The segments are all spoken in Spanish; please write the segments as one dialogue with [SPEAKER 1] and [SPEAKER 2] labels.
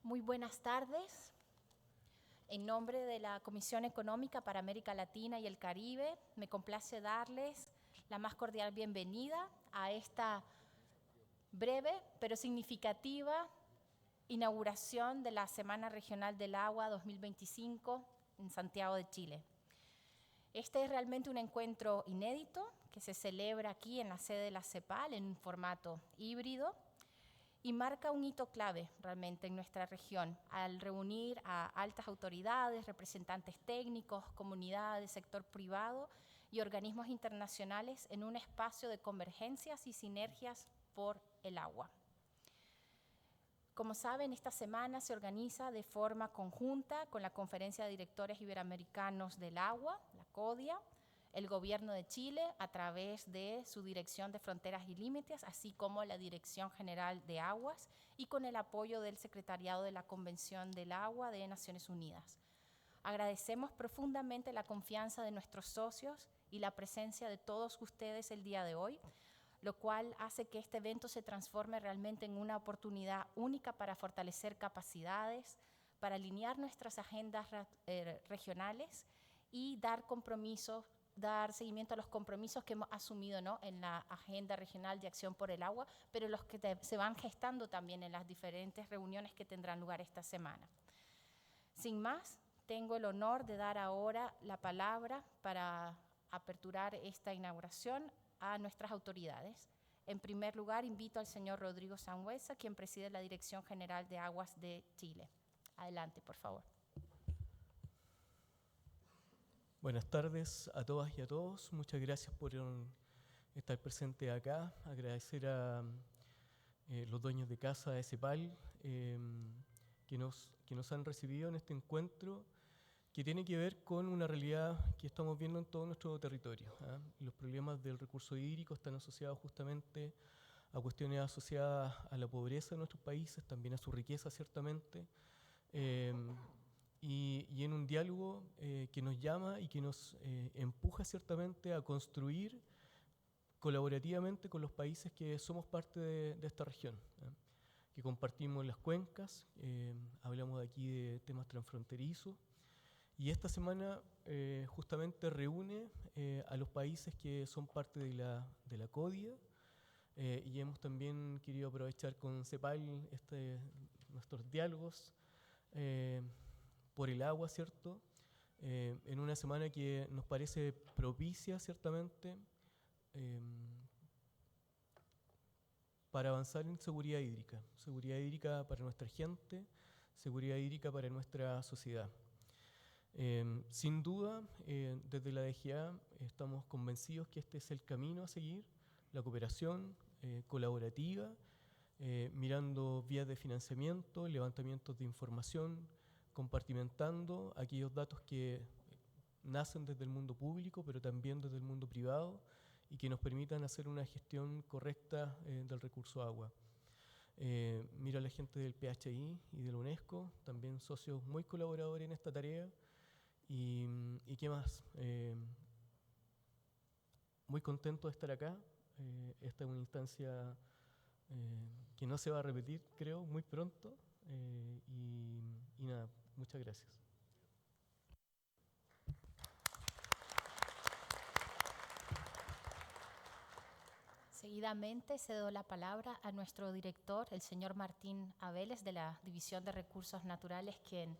[SPEAKER 1] Muy buenas tardes. En nombre de la Comisión Económica para América Latina y el Caribe, me complace darles la más cordial bienvenida a esta breve pero significativa inauguración de la Semana Regional del Agua 2025 en Santiago de Chile. Este es realmente un encuentro inédito que se celebra aquí en la sede de la CEPAL en un formato híbrido y marca un hito clave realmente en nuestra región al reunir a altas autoridades, representantes técnicos, comunidades, sector privado y organismos internacionales en un espacio de convergencias y sinergias por el agua. Como saben, esta semana se organiza de forma conjunta con la Conferencia de Directores Iberoamericanos del Agua, la CODIA, el Gobierno de Chile a través de su Dirección de Fronteras y Límites, así como la Dirección General de Aguas y con el apoyo del Secretariado de la Convención del Agua de Naciones Unidas. Agradecemos profundamente la confianza de nuestros socios y la presencia de todos ustedes el día de hoy, lo cual hace que este evento se transforme realmente en una oportunidad única para fortalecer capacidades, para alinear nuestras agendas regionales y dar seguimiento a los compromisos que hemos asumido, ¿no?, en la Agenda Regional de Acción por el Agua, pero los que se van gestando también en las diferentes reuniones que tendrán lugar esta semana. Sin más, tengo el honor de dar ahora la palabra para aperturar esta inauguración a nuestras autoridades. En primer lugar, invito al señor Rodrigo Sangüesa, quien preside la Dirección General de Aguas de Chile. Adelante, por favor.
[SPEAKER 2] Buenas tardes a todas y a todos. Muchas gracias por estar presente acá. Agradecer a los dueños de casa de CEPAL que nos han recibido en este encuentro que tiene que ver con una realidad que estamos viendo en todo nuestro territorio. Los problemas del recurso hídrico están asociados justamente a cuestiones asociadas a la pobreza de nuestros países, también a su riqueza ciertamente, y en un diálogo que nos llama y que nos empuja ciertamente a construir colaborativamente con los países que somos parte de esta región, que compartimos las cuencas, hablamos aquí de temas transfronterizos, y esta semana justamente reúne a los países que son parte de la CODIA, y hemos también querido aprovechar con CEPAL nuestros diálogos por el agua, ¿cierto? En una semana que nos parece propicia, ciertamente, para avanzar en seguridad hídrica para nuestra gente, seguridad hídrica para nuestra sociedad. Sin duda, desde la DGA estamos convencidos que este es el camino a seguir, la cooperación colaborativa, mirando vías de financiamiento, levantamientos de información, compartimentando aquellos datos que nacen desde el mundo público, pero también desde el mundo privado, y que nos permitan hacer una gestión correcta del recurso agua. Miro a la gente del PHI y de la UNESCO, también socios muy colaboradores en esta tarea, y qué más, muy contento de estar acá. Esta es una instancia que no se va a repetir, creo, muy pronto, y nada, muchas gracias.
[SPEAKER 1] Seguidamente cedo la palabra a nuestro director, el señor Martín Abeles, de la División de Recursos Naturales, quien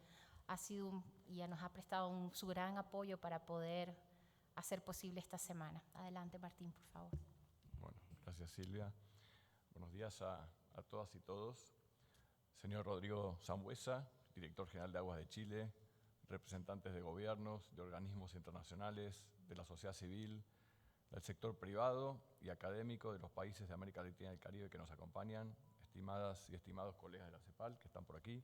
[SPEAKER 1] ha sido y nos ha prestado su gran apoyo para poder hacer posible esta semana. Adelante, Martín, por favor.
[SPEAKER 3] Bueno, gracias, Silvia. Buenos días a todas y todos. Señor Rodrigo Sangüesa, director general de Aguas de Chile, representantes de gobiernos, de organismos internacionales, de la sociedad civil, del sector privado y académico de los países de América Latina y el Caribe que nos acompañan, estimadas y estimados colegas de la CEPAL que están por aquí.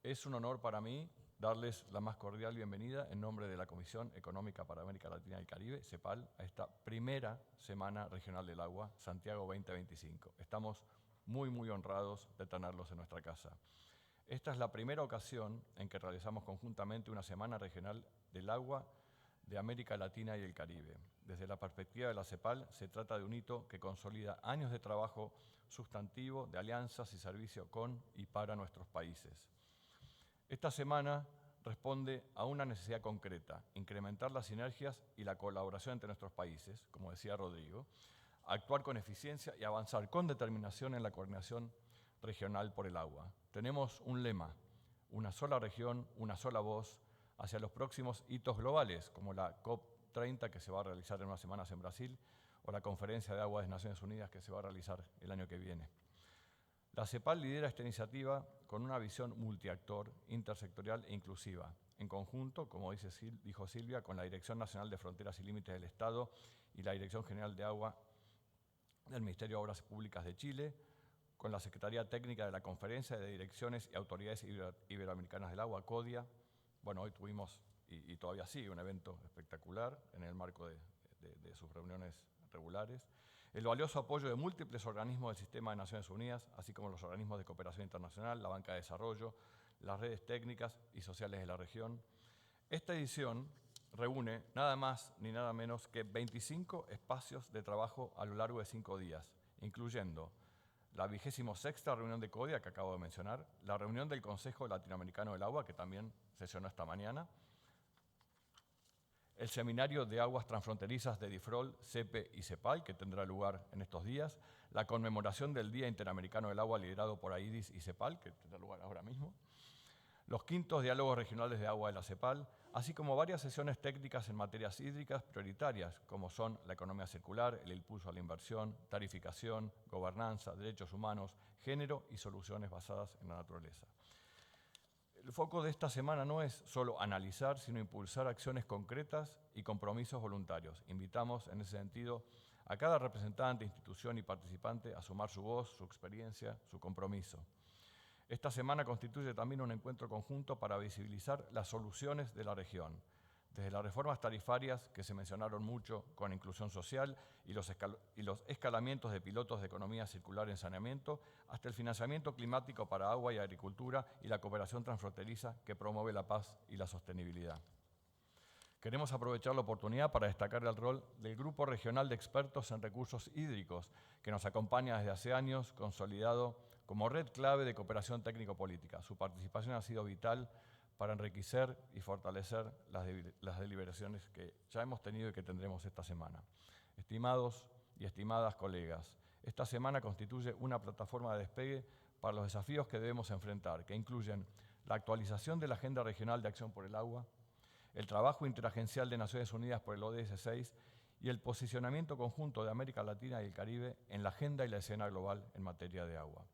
[SPEAKER 3] Es un honor para mí darles la más cordial bienvenida en nombre de la Comisión Económica para América Latina y el Caribe, CEPAL, a esta primera Semana Regional del Agua, Santiago 2025. Estamos muy honrados de tenerlos en nuestra casa. Esta es la primera ocasión en que realizamos conjuntamente una Semana Regional del Agua de América Latina y el Caribe. Desde la perspectiva de la CEPAL, se trata de un hito que consolida años de trabajo sustantivo, de alianzas y servicio con y para nuestros países. Esta semana responde a una necesidad concreta: incrementar las sinergias y la colaboración entre nuestros países, como decía Rodrigo, actuar con eficiencia y avanzar con determinación en la coordinación regional por el agua. Tenemos un lema: una sola región, una sola voz, hacia los próximos hitos globales, como la COP30 que se va a realizar en unas semanas en Brasil, o la Conferencia de Agua de Naciones Unidas que se va a realizar el año que viene. La CEPAL lidera esta iniciativa con una visión multiactor, intersectorial e inclusiva, en conjunto, como dijo Silvia, con la Dirección Nacional de Fronteras y Límites del Estado y la Dirección General de Agua del Ministerio de Obras Públicas de Chile, con la Secretaría Técnica de la Conferencia de Direcciones y Autoridades Iberoamericanas del Agua, CODIA. Bueno, hoy tuvimos, y todavía sigue, un evento espectacular en el marco de sus reuniones regulares. El valioso apoyo de múltiples organismos del sistema de Naciones Unidas, así como los organismos de cooperación internacional, la Banca de Desarrollo, las redes técnicas y sociales de la región. Esta edición reúne nada más ni nada menos que 25 espacios de trabajo a lo largo de 5 días, incluyendo la 26ª reunión de CODIA, que acabo de mencionar, la reunión del Consejo Latinoamericano del Agua, que también sesionó esta mañana, el Seminario de Aguas Transfronterizas de DIFROL, CEPE y CEPAL, que tendrá lugar en estos días, la conmemoración del Día Interamericano del Agua, liderado por AIDIS y CEPAL, que tendrá lugar ahora mismo, los 5º Diálogos Regionales de Agua de la CEPAL, así como varias sesiones técnicas en materias hídricas prioritarias, como son la economía circular, el impulso a la inversión, tarificación, gobernanza, derechos humanos, género y soluciones basadas en la naturaleza. El foco de esta semana no es solo analizar, sino impulsar acciones concretas y compromisos voluntarios. Invitamos, en ese sentido, a cada representante, institución y participante a sumar su voz, su experiencia, su compromiso. Esta semana constituye también un encuentro conjunto para visibilizar las soluciones de la región, desde las reformas tarifarias, que se mencionaron mucho, con inclusión social, y los escalamientos de pilotos de economía circular en saneamiento, hasta el financiamiento climático para agua y agricultura y la cooperación transfronteriza que promueve la paz y la sostenibilidad. Queremos aprovechar la oportunidad para destacar el rol del Grupo Regional de Expertos en Recursos Hídricos, que nos acompaña desde hace años, consolidado como red clave de cooperación técnico-política. Su participación ha sido vital para enriquecer y fortalecer las deliberaciones que ya hemos tenido y que tendremos esta semana. Estimados y estimadas colegas, esta semana constituye una plataforma de despegue para los desafíos que debemos enfrentar, que incluyen la actualización de la Agenda Regional de Acción por el Agua, el trabajo interagencial de Naciones Unidas por el ODS 6 y el posicionamiento conjunto de América Latina y el Caribe en la agenda y la escena global en materia de agua.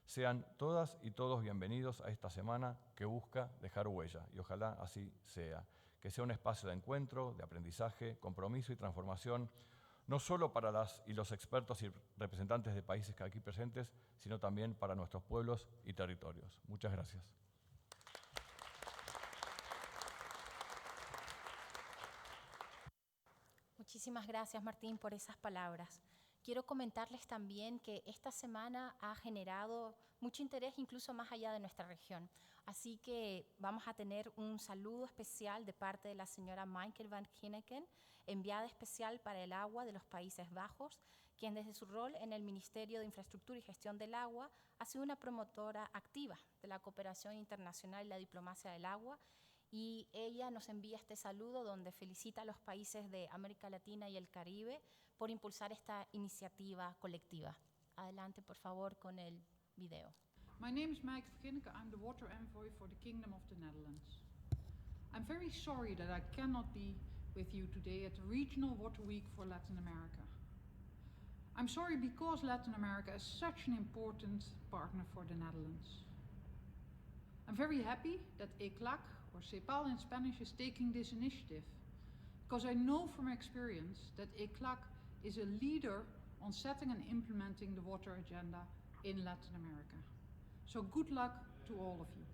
[SPEAKER 3] Sean todas y todos bienvenidos a esta semana que busca dejar huella, y ojalá así sea. Que sea un espacio de encuentro, de aprendizaje, compromiso y transformación, no solo para las y los expertos y representantes de países aquí presentes, sino también para nuestros pueblos y territorios. Muchas gracias.
[SPEAKER 1] Muchísimas gracias, Martín, por esas palabras. Quiero comentarles también que esta semana ha generado mucho interés incluso más allá de nuestra región. Así que vamos a tener un saludo especial de parte de la señora Michael van Ginneken, enviada especial para el agua de los Países Bajos, quien desde su rol en el Ministerio de Infraestructura y Gestión del Agua ha sido una promotora activa de la cooperación internacional y la diplomacia del agua. Y ella nos envía este saludo donde felicita a los países de América Latina y el Caribe por impulsar esta iniciativa colectiva. Adelante, por favor, con el video.
[SPEAKER 4] My name is Mike Ginneken. I'm the water envoy for the Kingdom of the Netherlands. I'm very sorry that I cannot be with you today at the Regional Water Week for Latin America. I'm sorry because Latin America is such an important partner for the Netherlands. I'm very happy that ECLAC, or CEPAL in Spanish, is taking this initiative, because I know from experience that ECLAC is a leader on setting and implementing the water agenda in Latin America. So good luck to all of you.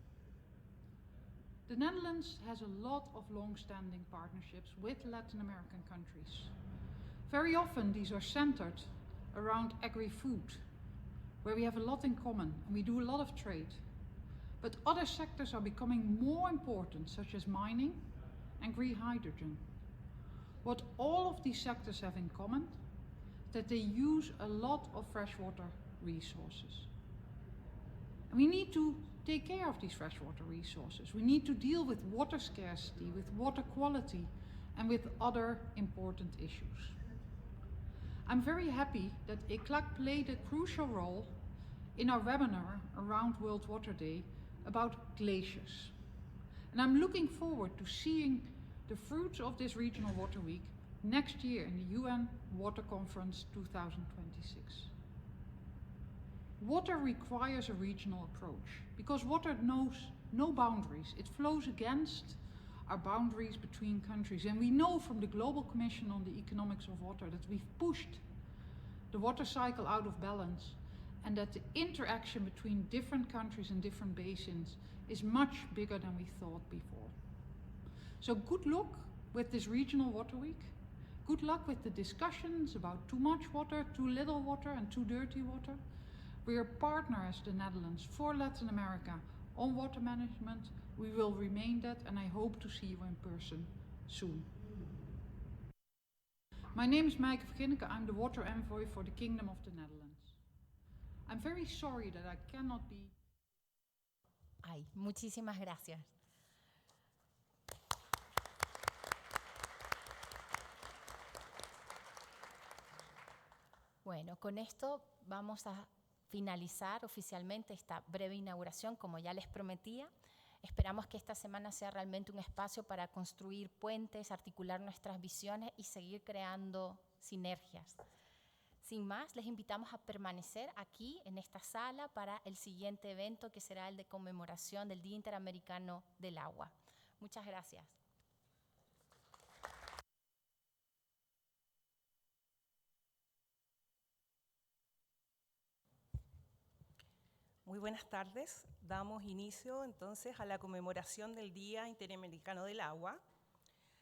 [SPEAKER 4] The Netherlands has a lot of long-standing partnerships with Latin American countries. Very often these are centered around agri-food, where we have a lot in common and we do a lot of trade. But other sectors are becoming more important, such as mining and green hydrogen. What all of these sectors have in common is that they use a lot of freshwater resources. And we need to take care of these freshwater resources. We need to deal with water scarcity, with water quality, and with other important issues. I'm very happy that ECLAC played a crucial role in our webinar around World Water Day about glaciers. And I'm looking forward to seeing the fruits of this Regional Water Week next year in the UN Water Conference 2026. Water requires a regional approach because water knows no boundaries. It flows against our boundaries between countries. And we know from the Global Commission on the Economics of Water that we've pushed the water cycle out of balance and that the interaction between different countries and different basins is much bigger than we thought before. So good luck with this Regional Water Week. Good luck with the discussions about too much water, too little water, and too dirty water. We are partners, the Netherlands, for Latin America on water management. We will remain that, and I hope to see you in person soon. My name is Maaike Verginneke. I'm the water envoy for the Kingdom of the Netherlands. I'm very sorry that I cannot be...
[SPEAKER 1] Ay, muchísimas gracias. Bueno, con esto vamos a finalizar oficialmente esta breve inauguración, como ya les prometía. Esperamos que esta semana sea realmente un espacio para construir puentes, articular nuestras visiones y seguir creando sinergias. Sin más, les invitamos a permanecer aquí en esta sala para el siguiente evento, que será el de conmemoración del Día Interamericano del Agua. Muchas gracias.
[SPEAKER 5] Muy buenas tardes. Damos inicio entonces a la conmemoración del Día Interamericano del Agua.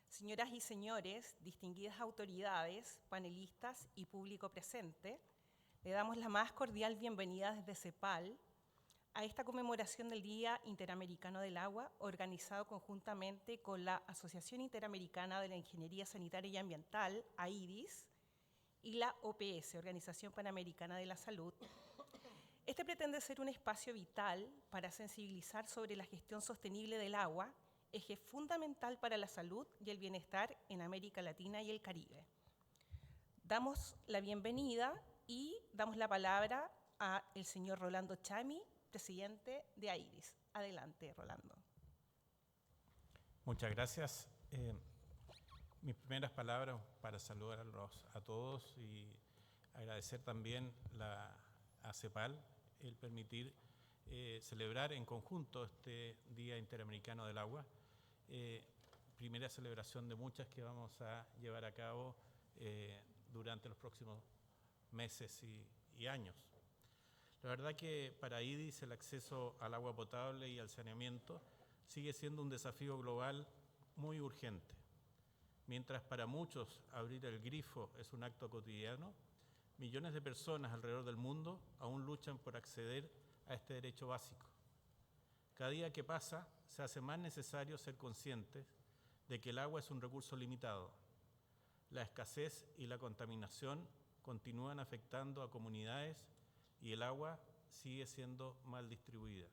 [SPEAKER 5] Señoras y señores, distinguidas autoridades, panelistas y público presente, le damos la más cordial bienvenida desde CEPAL a esta conmemoración del Día Interamericano del Agua, organizado conjuntamente con la Asociación Interamericana de la Ingeniería Sanitaria y Ambiental, AIDIS, y la OPS, Organización Panamericana de la Salud. Este pretende ser un espacio vital para sensibilizar sobre la gestión sostenible del agua, eje fundamental para la salud y el bienestar en América Latina y el Caribe. Damos la bienvenida y damos la palabra al señor Rolando Chami, presidente de AIDIS. Adelante, Rolando.
[SPEAKER 6] Muchas gracias. Mis primeras palabras para saludarlos a todos y agradecer también a CEPAL el permitir celebrar en conjunto este Día Interamericano del Agua. Primera celebración de muchas que vamos a llevar a cabo durante los próximos meses y años. La verdad que para AIDIS el acceso al agua potable y al saneamiento sigue siendo un desafío global muy urgente. Mientras para muchos abrir el grifo es un acto cotidiano, millones de personas alrededor del mundo aún luchan por acceder a este derecho básico. Cada día que pasa se hace más necesario ser conscientes de que el agua es un recurso limitado. La escasez y la contaminación continúan afectando a comunidades y el agua sigue siendo mal distribuida.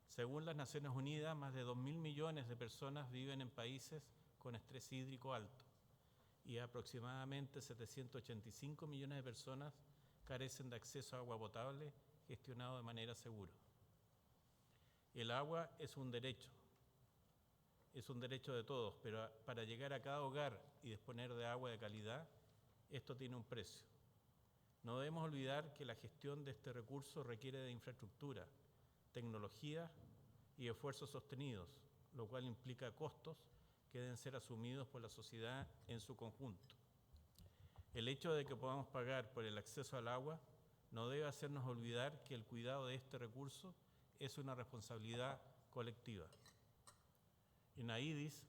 [SPEAKER 6] Según las Naciones Unidas, más de 2.000 millones de personas viven en países con estrés hídrico alto y aproximadamente 785 millones de personas carecen de acceso a agua potable gestionado de manera segura. El agua es un derecho de todos, pero para llegar a cada hogar y disponer de agua de calidad, esto tiene un precio. No debemos olvidar que la gestión de este recurso requiere de infraestructura, tecnología y esfuerzos sostenidos, lo cual implica costos que deben ser asumidos por la sociedad en su conjunto. El hecho de que podamos pagar por el acceso al agua no debe hacernos olvidar que el cuidado de este recurso es una responsabilidad colectiva. En AIDIS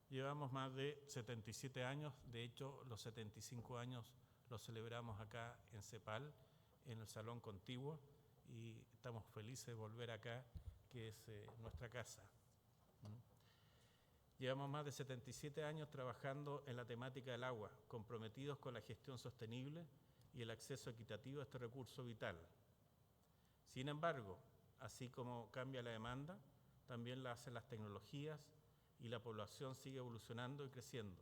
[SPEAKER 6] llevamos más de 77 años, de hecho los 75 años los celebramos acá en CEPAL, en el Salón Contiguo, y estamos felices de volver acá, que es nuestra casa. Llevamos más de 77 años trabajando en la temática del agua, comprometidos con la gestión sostenible y el acceso equitativo a este recurso vital. Sin embargo, así como cambia la demanda, también la hacen las tecnologías y la población sigue evolucionando y creciendo.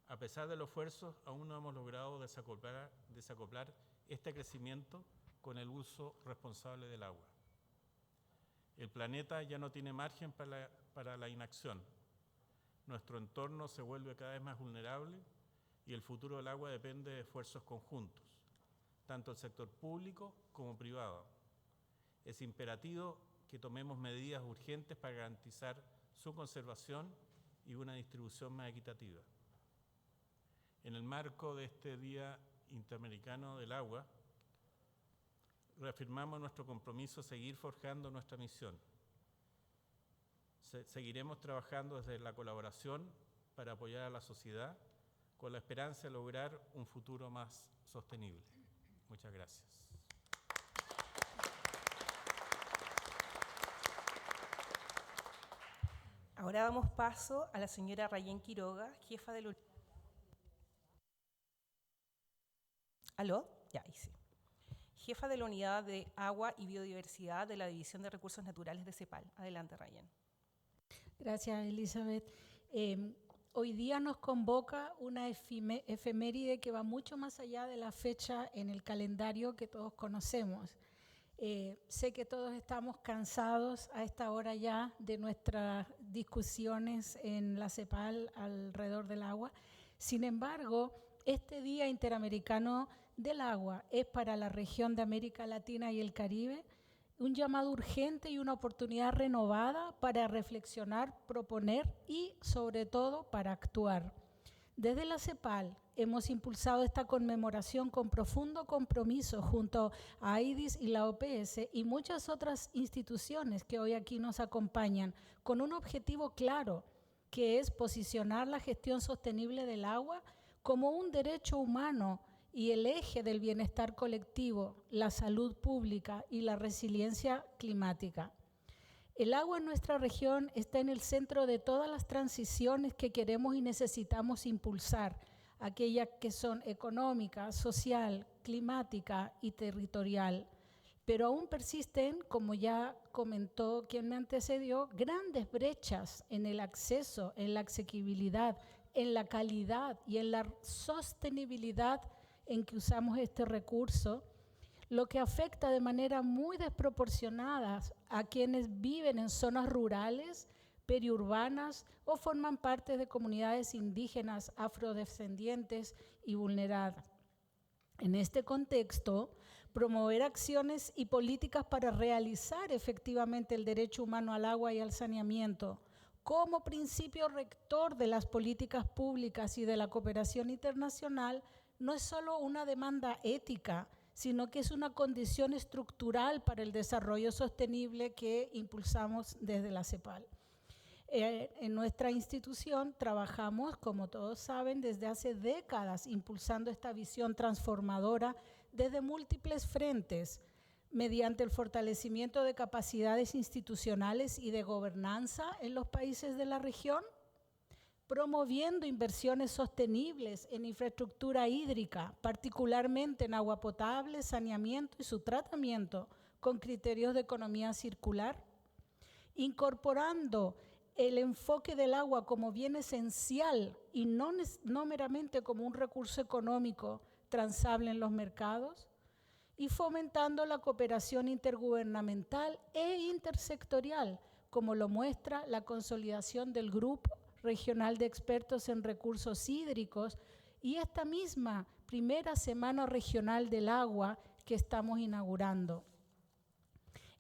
[SPEAKER 6] A pesar de los esfuerzos, aún no hemos logrado desacoplar este crecimiento con el uso responsable del agua. El planeta ya no tiene margen para la inacción. Nuestro entorno se vuelve cada vez más vulnerable y el futuro del agua depende de esfuerzos conjuntos, tanto del sector público como privado. Es imperativo que tomemos medidas urgentes para garantizar su conservación y una distribución más equitativa. En el marco de este Día Interamericano del Agua, reafirmamos nuestro compromiso a seguir forjando nuestra misión. Seguiremos trabajando desde la colaboración para apoyar a la sociedad con la esperanza de lograr un futuro más sostenible. Muchas gracias.
[SPEAKER 5] Ahora damos paso a la señora Rayén Quiroga, jefa de la... ¿Aló? Ya, ahí sí. Jefa de la Unidad de Agua y Biodiversidad de la División de Recursos Naturales de CEPAL. Adelante, Rayén.
[SPEAKER 7] Gracias, Elizabeth. Hoy día nos convoca una efeméride que va mucho más allá de la fecha en el calendario que todos conocemos. Sé que todos estamos cansados a esta hora ya de nuestras discusiones en la CEPAL alrededor del agua. Sin embargo, este Día Interamericano del Agua es para la región de América Latina y el Caribe un llamado urgente y una oportunidad renovada para reflexionar, proponer y, sobre todo, para actuar. Desde la CEPAL hemos impulsado esta conmemoración con profundo compromiso junto a AIDIS y la OPS y muchas otras instituciones que hoy aquí nos acompañan, con un objetivo claro, que es posicionar la gestión sostenible del agua como un derecho humano y el eje del bienestar colectivo, la salud pública y la resiliencia climática. El agua en nuestra región está en el centro de todas las transiciones que queremos y necesitamos impulsar, aquellas que son económica, social, climática y territorial. Pero aún persisten, como ya comentó quien me antecedió, grandes brechas en el acceso, en la asequibilidad, en la calidad y en la sostenibilidad en que usamos este recurso, lo que afecta de manera muy desproporcionada a quienes viven en zonas rurales, periurbanas o forman parte de comunidades indígenas, afrodescendientes y vulneradas. En este contexto, promover acciones y políticas para realizar efectivamente el derecho humano al agua y al saneamiento como principio rector de las políticas públicas y de la cooperación internacional no es solo una demanda ética, sino que es una condición estructural para el desarrollo sostenible que impulsamos desde la CEPAL. En nuestra institución trabajamos, como todos saben, desde hace décadas impulsando esta visión transformadora desde múltiples frentes, mediante el fortalecimiento de capacidades institucionales y de gobernanza en los países de la región, promoviendo inversiones sostenibles en infraestructura hídrica, particularmente en agua potable, saneamiento y su tratamiento con criterios de economía circular, incorporando el enfoque del agua como bien esencial y no meramente como un recurso económico transable en los mercados, y fomentando la cooperación intergubernamental e intersectorial, como lo muestra la consolidación del Grupo Regional de Expertos en Recursos Hídricos y esta misma primera Semana Regional del Agua que estamos inaugurando.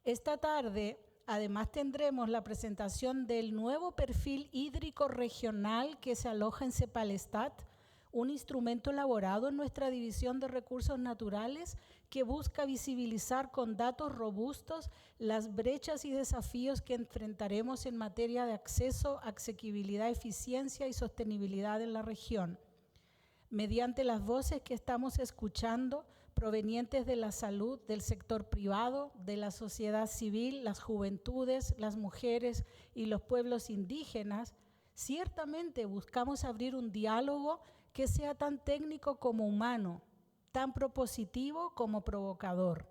[SPEAKER 7] Esta tarde, además, tendremos la presentación del nuevo perfil hídrico regional que se aloja en CEPALSTAT, un instrumento elaborado en nuestra División de Recursos Naturales que busca visibilizar con datos robustos las brechas y desafíos que enfrentaremos en materia de acceso, asequibilidad, eficiencia y sostenibilidad en la región. Mediante las voces que estamos escuchando, provenientes de la salud, del sector privado, de la sociedad civil, las juventudes, las mujeres y los pueblos indígenas, ciertamente buscamos abrir un diálogo que sea tan técnico como humano, tan propositivo como provocador.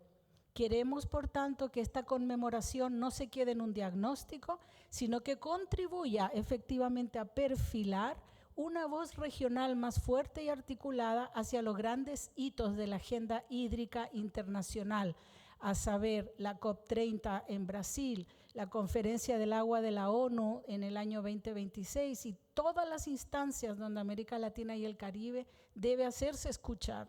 [SPEAKER 7] Queremos, por tanto, que esta conmemoración no se quede en un diagnóstico, sino que contribuya efectivamente a perfilar una voz regional más fuerte y articulada hacia los grandes hitos de la agenda hídrica internacional, a saber, la COP30 en Brasil, la Conferencia del Agua de la ONU en el año 2026 y todas las instancias donde América Latina y el Caribe debe hacerse escuchar.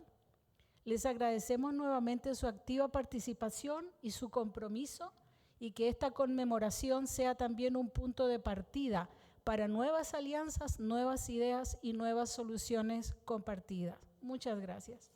[SPEAKER 7] Les agradecemos nuevamente su activa participación y su compromiso, y que esta conmemoración sea también un punto de partida para nuevas alianzas, nuevas ideas y nuevas soluciones compartidas. Muchas gracias.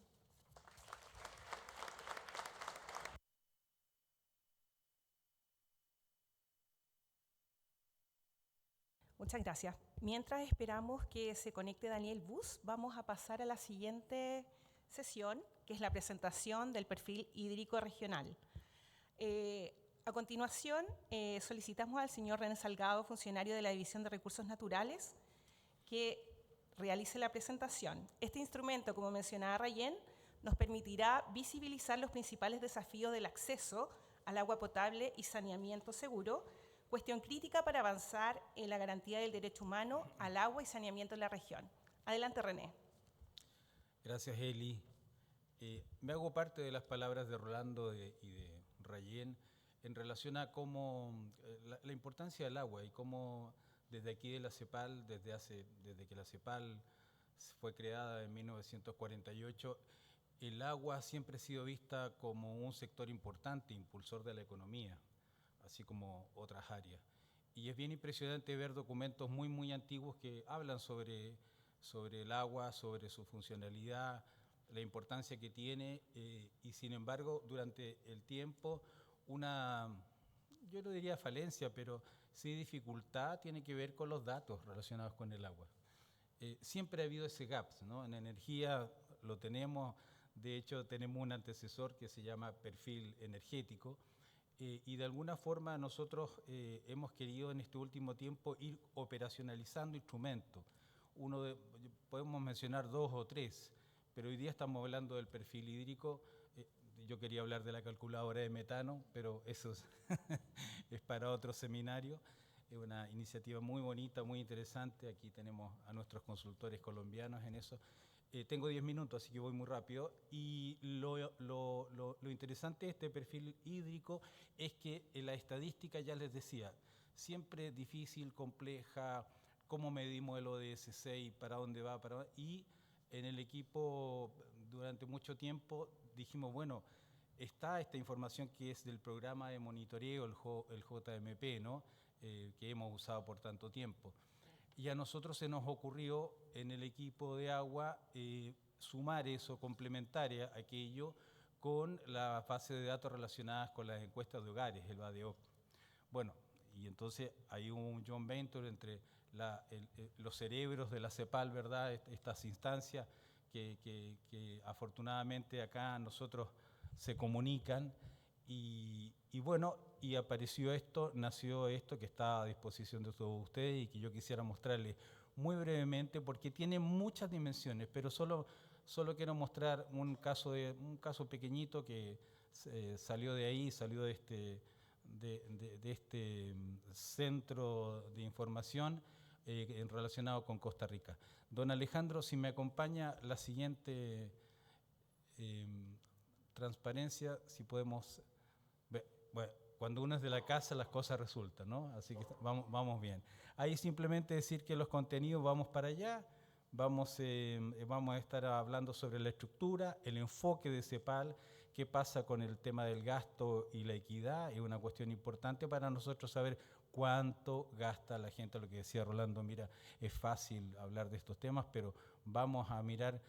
[SPEAKER 5] Muchas gracias. Mientras esperamos que se conecte Daniel Bus, vamos a pasar a la siguiente sesión, que es la presentación del perfil hídrico regional. A continuación, solicitamos al señor René Salgado, funcionario de la División de Recursos Naturales, que realice la presentación. Este instrumento, como mencionaba Rayén, nos permitirá visibilizar los principales desafíos del acceso al agua potable y saneamiento seguro, cuestión crítica para avanzar en la garantía del derecho humano al agua y saneamiento en la región. Adelante, René.
[SPEAKER 6] Gracias, Eli. Me hago parte de las palabras de Rolando y de Rayén en relación a cómo la importancia del agua y cómo desde aquí de la CEPAL, desde que la CEPAL fue creada en 1948, el agua siempre ha sido vista como un sector importante, impulsor de la economía, así como otras áreas. Y es bien impresionante ver documentos muy antiguos que hablan sobre el agua, sobre su funcionalidad, la importancia que tiene, y sin embargo, durante el tiempo, yo no diría falencia, pero sí dificultad tiene que ver con los datos relacionados con el agua. Siempre ha habido ese gap, ¿no? En energía lo tenemos, de hecho tenemos un antecesor que se llama perfil energético, y de alguna forma nosotros hemos querido en este último tiempo ir operacionalizando instrumentos. Podemos mencionar 2 o 3, pero hoy día estamos hablando del perfil hídrico. Yo quería hablar de la calculadora de metano, pero eso es para otro seminario. Es una iniciativa muy bonita, muy interesante. Aquí tenemos a nuestros consultores colombianos en eso. Tengo 10 minutos, así que voy muy rápido. Y lo interesante de este perfil hídrico es que la estadística, ya les decía, siempre difícil, compleja, cómo medimos el ODS 6, para dónde va, y en el equipo durante mucho tiempo dijimos, bueno, está esta información que es del programa de monitoreo, el JMP, ¿no? Que hemos usado por tanto tiempo. Y a nosotros se nos ocurrió en el equipo de agua sumar eso, complementaria aquello, con la base de datos relacionadas con las encuestas de hogares, el BADEOP. Bueno, y entonces hay un joint venture entre los cerebros de la CEPAL, ¿verdad? Estas instancias que afortunadamente acá nosotros se comunican, y bueno, y nació esto que está a disposición de todos ustedes y que yo quisiera mostrarles muy brevemente porque tiene muchas dimensiones, pero solo quiero mostrar un caso pequeñito que salió de ahí, salió de este centro de información relacionado con Costa Rica. Don Alejandro, si me acompaña la siguiente transparencia, si podemos. Bueno, cuando uno es de la casa las cosas resultan, ¿no? Así que vamos bien. Ahí simplemente decir que los contenidos vamos para allá, vamos a estar hablando sobre la estructura, el enfoque de CEPAL, qué pasa con el tema del gasto y la equidad, es una cuestión importante para nosotros saber cuánto gasta la gente, lo que decía Rolando, mira, es fácil hablar de estos temas, pero vamos a mirar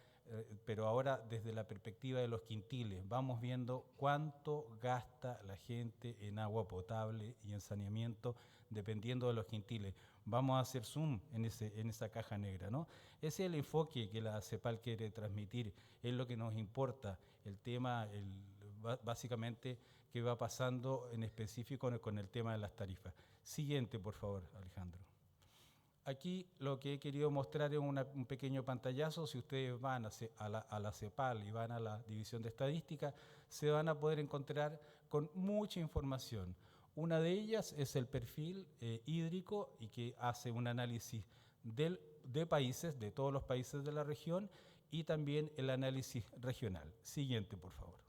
[SPEAKER 6] pero ahora desde la perspectiva de los quintiles. Vamos viendo cuánto gasta la gente en agua potable y en saneamiento dependiendo de los quintiles. Vamos a hacer zoom en esa caja negra, ¿no? Ese es el enfoque que la CEPAL quiere transmitir, es lo que nos importa, el tema, básicamente, que va pasando en específico con el tema de las tarifas. Siguiente, por favor, Alejandro. Aquí lo que he querido mostrar es un pequeño pantallazo. Si ustedes van a la CEPAL y van a la División de Estadística, se van a poder encontrar con mucha información. Una de ellas es el perfil hídrico y que hace un análisis de países, de todos los países de la región, y también el análisis regional. Siguiente, por favor.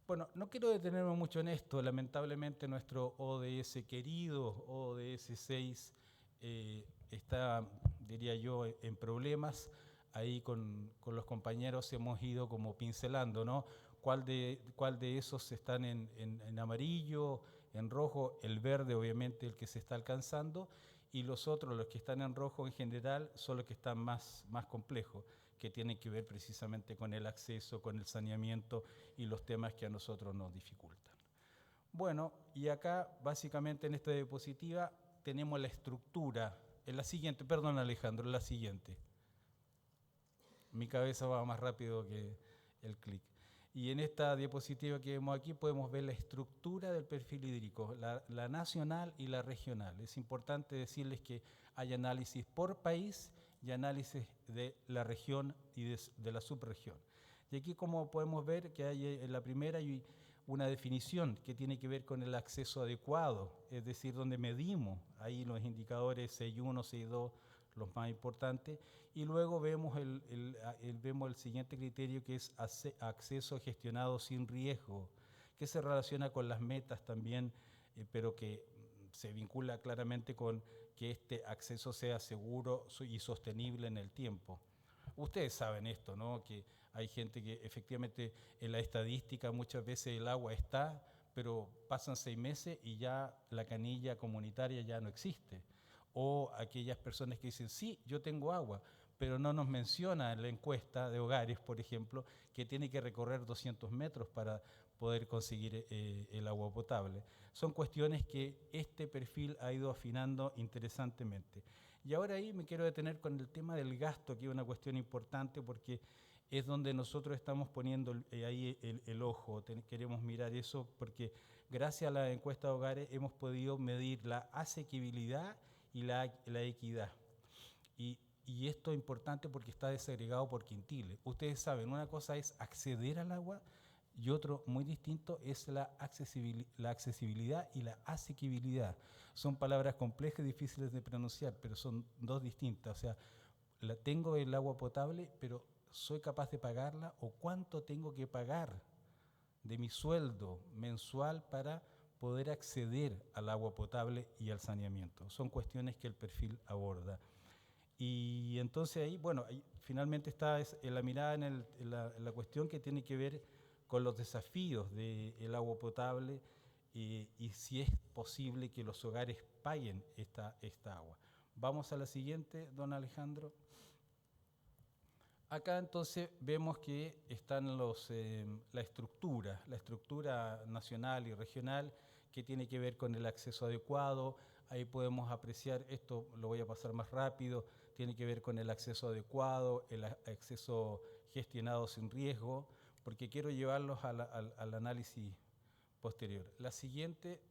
[SPEAKER 6] Bueno, no quiero detenerme mucho en esto. Lamentablemente nuestro ODS querido, ODS 6, está, diría yo, en problemas. Ahí con los compañeros hemos ido como pincelando, ¿no? ¿Cuál de esos están en amarillo, en rojo? El verde, obviamente, el que se está alcanzando, y los otros, los que están en rojo en general, son los que están más complejos, que tienen que ver precisamente con el acceso, con el saneamiento y los temas que a nosotros nos dificultan. Bueno, y acá, básicamente en esta diapositiva, tenemos la estructura. En la siguiente, perdón Alejandro, en la siguiente. Mi cabeza va más rápido que el clic. Y en esta diapositiva que vemos aquí podemos ver la estructura del perfil hídrico, la nacional y la regional. Es importante decirles que hay análisis por país y análisis de la región y de la subregión. Y aquí, como podemos ver, que hay en la primera hay una definición que tiene que ver con el acceso adecuado, es decir, donde medimos ahí los indicadores 6.1, 6.2, los más importantes, y luego vemos el siguiente criterio, que es acceso gestionado sin riesgo, que se relaciona con las metas también, pero que se vincula claramente con que este acceso sea seguro y sostenible en el tiempo. Ustedes saben esto, ¿no? Que hay gente que efectivamente en la estadística muchas veces el agua está, pero pasan 6 meses y ya la canilla comunitaria ya no existe. O aquellas personas que dicen, sí, yo tengo agua, pero no nos menciona en la encuesta de hogares, por ejemplo, que tiene que recorrer 200 metros para poder conseguir el agua potable. Son cuestiones que este perfil ha ido afinando interesantemente. Y ahora ahí me quiero detener con el tema del gasto, que es una cuestión importante porque es donde nosotros estamos poniendo ahí el ojo. Queremos mirar eso porque gracias a la encuesta de hogares hemos podido medir la asequibilidad y la equidad. Y esto es importante porque está desagregado por quintiles. Ustedes saben, una cosa es acceder al agua y otro muy distinto es la accesibilidad y la asequibilidad. Son palabras complejas y difíciles de pronunciar, pero son dos distintas. O sea, tengo el agua potable, pero ¿soy capaz de pagarla? ¿O cuánto tengo que pagar de mi sueldo mensual para poder acceder al agua potable y al saneamiento? Son cuestiones que el perfil aborda. Y entonces ahí, bueno, ahí finalmente está la mirada en la cuestión que tiene que ver con los desafíos del agua potable y si es posible que los hogares paguen esta agua. Vamos a la siguiente, don Alejandro. Acá entonces vemos que están la estructura nacional y regional que tiene que ver con el acceso adecuado. Ahí podemos apreciar, esto lo voy a pasar más rápido, tiene que ver con el acceso adecuado, el acceso gestionado sin riesgo, porque quiero llevarlos al análisis posterior. La siguiente,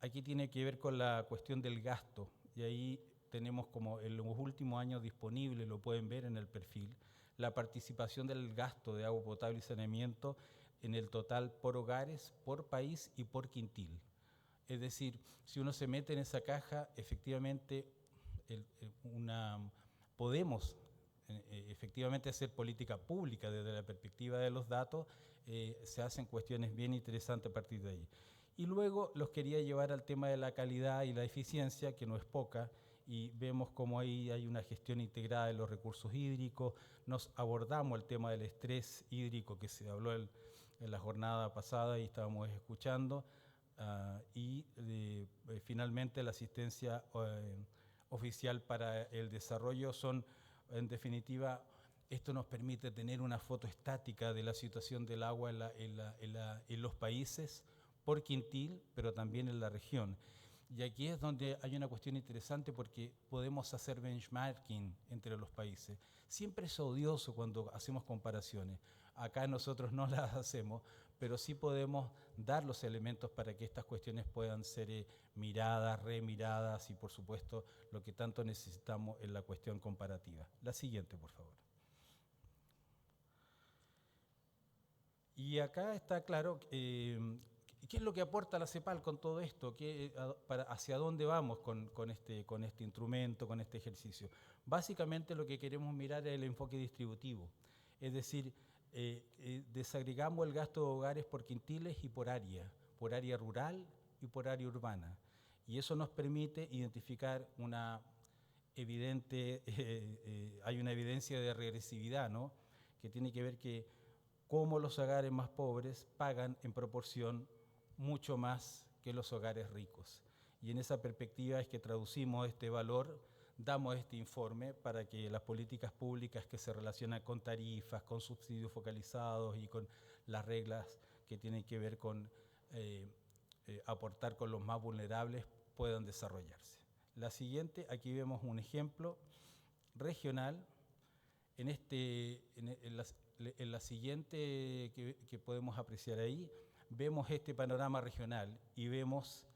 [SPEAKER 6] aquí tiene que ver con la cuestión del gasto, y ahí tenemos como en los últimos años disponibles, lo pueden ver en el perfil, la participación del gasto de agua potable y saneamiento en el total por hogares, por país y por quintil. Es decir, si uno se mete en esa caja, efectivamente podemos efectivamente hacer política pública desde la perspectiva de los datos, se hacen cuestiones bien interesantes a partir de ahí. Y luego los quería llevar al tema de la calidad y la eficiencia, que no es poca, y vemos cómo ahí hay una gestión integrada de los recursos hídricos. Nos abordamos el tema del estrés hídrico que se habló en la jornada pasada y estábamos escuchando, y finalmente la asistencia oficial para el desarrollo son En definitiva, esto nos permite tener una foto estática de la situación del agua en los países por quintil, pero también en la región. Y aquí es donde hay una cuestión interesante porque podemos hacer benchmarking entre los países. Siempre es odioso cuando hacemos comparaciones. Acá nosotros no las hacemos, pero sí podemos dar los elementos para que estas cuestiones puedan ser miradas, remiradas y, por supuesto, lo que tanto necesitamos en la cuestión comparativa. La siguiente, por favor. Y acá está claro qué es lo que aporta la CEPAL con todo esto, hacia dónde vamos con este instrumento, con este ejercicio. Básicamente lo que queremos mirar es el enfoque distributivo, es decir, desagregamos el gasto de hogares por quintiles y por área rural y por área urbana. Y eso nos permite identificar hay una evidencia de regresividad, ¿no? Que tiene que ver que cómo los hogares más pobres pagan en proporción mucho más que los hogares ricos. Y en esa perspectiva es que traducimos este valor, damos este informe para que las políticas públicas que se relacionan con tarifas, con subsidios focalizados y con las reglas que tienen que ver con aportar con los más vulnerables puedan desarrollarse. La siguiente, aquí vemos un ejemplo regional. En la siguiente que podemos apreciar ahí, vemos este panorama regional y vemos,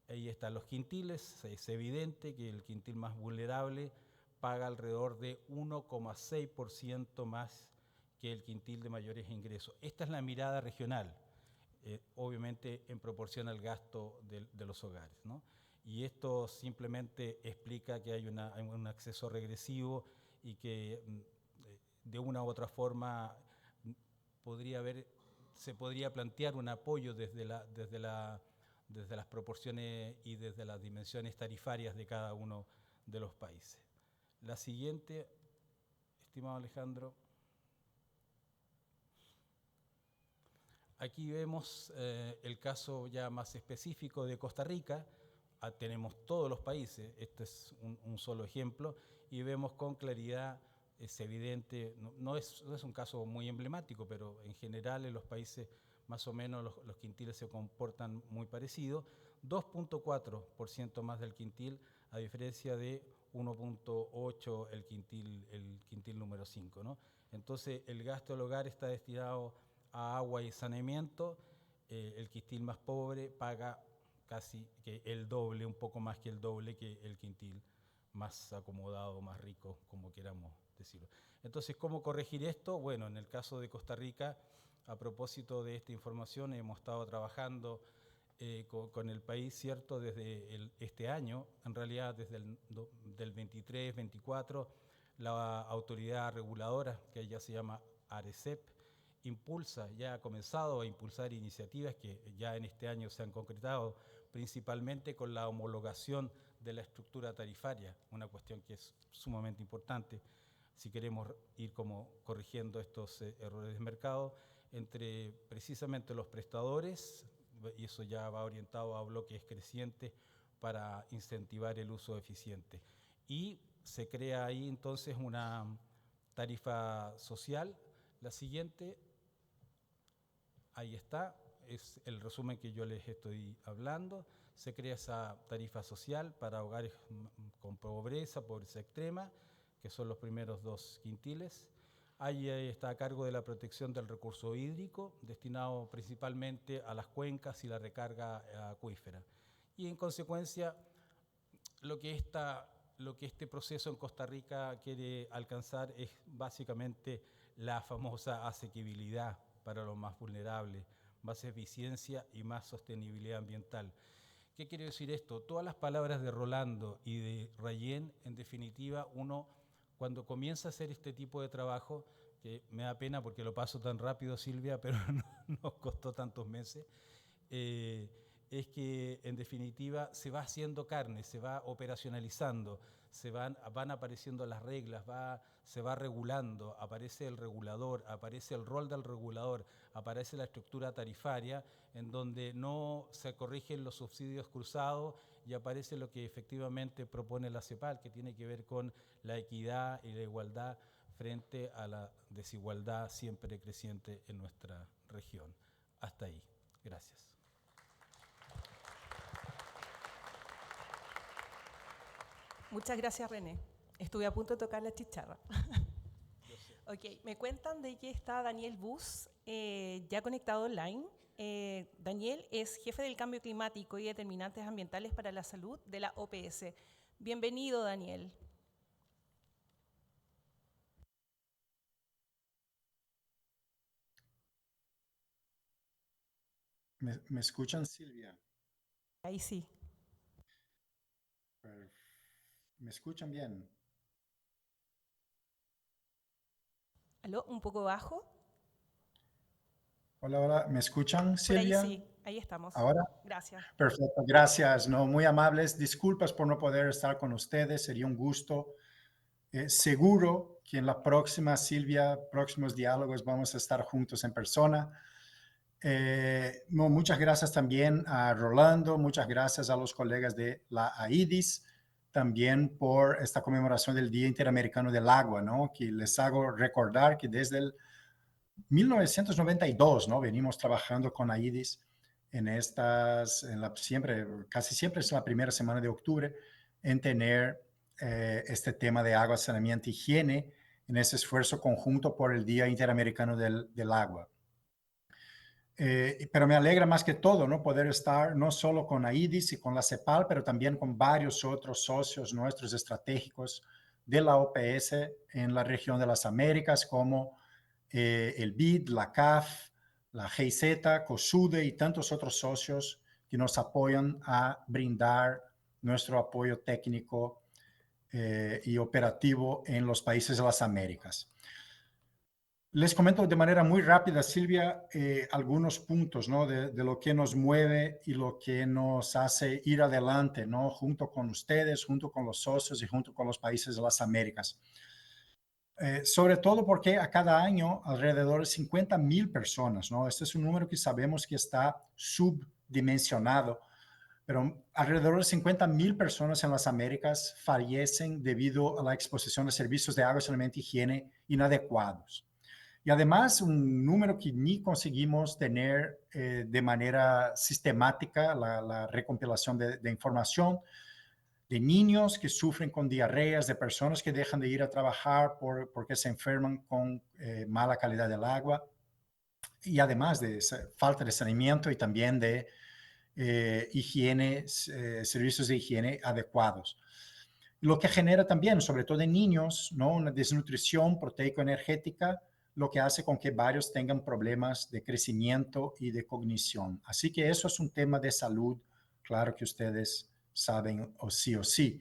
[SPEAKER 6] ahí están los quintiles. Es evidente que el quintil más vulnerable paga alrededor de 1,6% más que el quintil de mayores ingresos. Esta es la mirada regional, obviamente en proporción al gasto de los hogares, ¿no? Y esto simplemente explica que hay un acceso regresivo y que de una u otra forma se podría plantear un apoyo desde las proporciones y desde las dimensiones tarifarias de cada uno de los países. La siguiente, estimado Alejandro. Aquí vemos el caso ya más específico de Costa Rica. Tenemos todos los países, este es un solo ejemplo, y vemos con claridad, es evidente, no es un caso muy emblemático, pero en general en los países más o menos los quintiles se comportan muy parecidos, 2,4% más del quintil, a diferencia de 1,8% el quintil número 5, ¿no? Entonces el gasto del hogar está destinado a agua y saneamiento, el quintil más pobre paga casi que el doble, un poco más que el doble que el quintil más acomodado, más rico, como queramos decirlo. Entonces, ¿cómo corregir esto? Bueno, en el caso de Costa Rica, a propósito de esta información, hemos estado trabajando con el país, ¿cierto?, desde este año, en realidad desde del 23-24, la autoridad reguladora, que ya se llama ARECEP, ya ha comenzado a impulsar iniciativas que ya en este año se han concretado, principalmente con la homologación de la estructura tarifaria, una cuestión que es sumamente importante si queremos ir como corrigiendo estos errores de mercado entre precisamente los prestadores, y eso ya va orientado a bloques crecientes para incentivar el uso eficiente. Y se crea ahí entonces una tarifa social. La siguiente, ahí está, es el resumen que yo les estoy hablando. Se crea esa tarifa social para hogares con pobreza extrema, que son los primeros 2 quintiles. Ahí está a cargo de la protección del recurso hídrico, destinado principalmente a las cuencas y la recarga acuífera. Y en consecuencia, lo que este proceso en Costa Rica quiere alcanzar es básicamente la famosa asequibilidad para los más vulnerables, más eficiencia y más sostenibilidad ambiental. ¿Qué quiere decir esto? Todas las palabras de Rolando y de Rayén, en definitiva, uno cuando comienza a hacer este tipo de trabajo, que me da pena porque lo paso tan rápido, Silvia, pero no nos costó tantos meses, es que en definitiva se va haciendo carne, se va operacionalizando, van apareciendo las reglas, se va regulando, aparece el regulador, aparece el rol del regulador, aparece la estructura tarifaria en donde no se corrigen los subsidios cruzados y aparece lo que efectivamente propone la CEPAL, que tiene que ver con la equidad y la igualdad frente a la desigualdad siempre creciente en nuestra región. Hasta ahí. Gracias.
[SPEAKER 5] Muchas gracias, René. Estuve a punto de tocar la chicharra. Ok, me cuentan de que está Daniel Bus ya conectado online. Daniel es jefe del cambio climático y determinantes ambientales para la salud de la OPS. Bienvenido, Daniel.
[SPEAKER 8] ¿Me escuchan, Silvia?
[SPEAKER 5] Ahí sí.
[SPEAKER 8] ¿Me escuchan bien?
[SPEAKER 5] ¿Aló? ¿Un poco bajo?
[SPEAKER 8] Hola, hola. ¿Me escuchan,
[SPEAKER 5] Por ahí
[SPEAKER 8] Silvia?
[SPEAKER 5] sí, ahí estamos.
[SPEAKER 8] ¿Ahora?
[SPEAKER 5] Gracias.
[SPEAKER 8] Perfecto, gracias. No, muy amables. Disculpas por no poder estar con ustedes. Sería un gusto. Seguro que en la próxima, Silvia, próximos diálogos vamos a estar juntos en persona. No, muchas gracias también a Rolando, muchas gracias a los colegas de la AIDIS, también por esta conmemoración del Día Interamericano del Agua, ¿no? Que les hago recordar que desde el 1992, ¿no? Venimos trabajando con AIDIS casi siempre es la primera semana de octubre, en tener este tema de agua, saneamiento, higiene, en ese esfuerzo conjunto por el Día Interamericano del Agua. Pero me alegra más que todo, ¿no? Poder estar no solo con AIDIS y con la CEPAL, pero también con varios otros socios nuestros estratégicos de la OPS en la región de las Américas, como el BID, la CAF, la GIZ, COSUDE y tantos otros socios que nos apoyan a brindar nuestro apoyo técnico y operativo en los países de las Américas. Les comento de manera muy rápida, Silvia, algunos puntos, ¿no? de lo que nos mueve y lo que nos hace ir adelante, ¿no? Junto con ustedes, junto con los socios y junto con los países de las Américas. Sobre todo porque a cada año alrededor de 50,000 personas, ¿no? Este es un número que sabemos que está subdimensionado, pero alrededor de 50,000 personas en las Américas fallecen debido a la exposición a servicios de agua, saneamiento y higiene inadecuados. Y además, un número que ni conseguimos tener de manera sistemática, la recompilación de información, de niños que sufren con diarreas, de personas que dejan de ir a trabajar porque se enferman con mala calidad del agua, y además de falta de saneamiento y también de higiene, servicios de higiene adecuados. Lo que genera también, sobre todo en niños, ¿no? Una desnutrición proteico-energética, lo que hace con que varios tengan problemas de crecimiento y de cognición. Así que eso es un tema de salud, claro que ustedes saben o sí.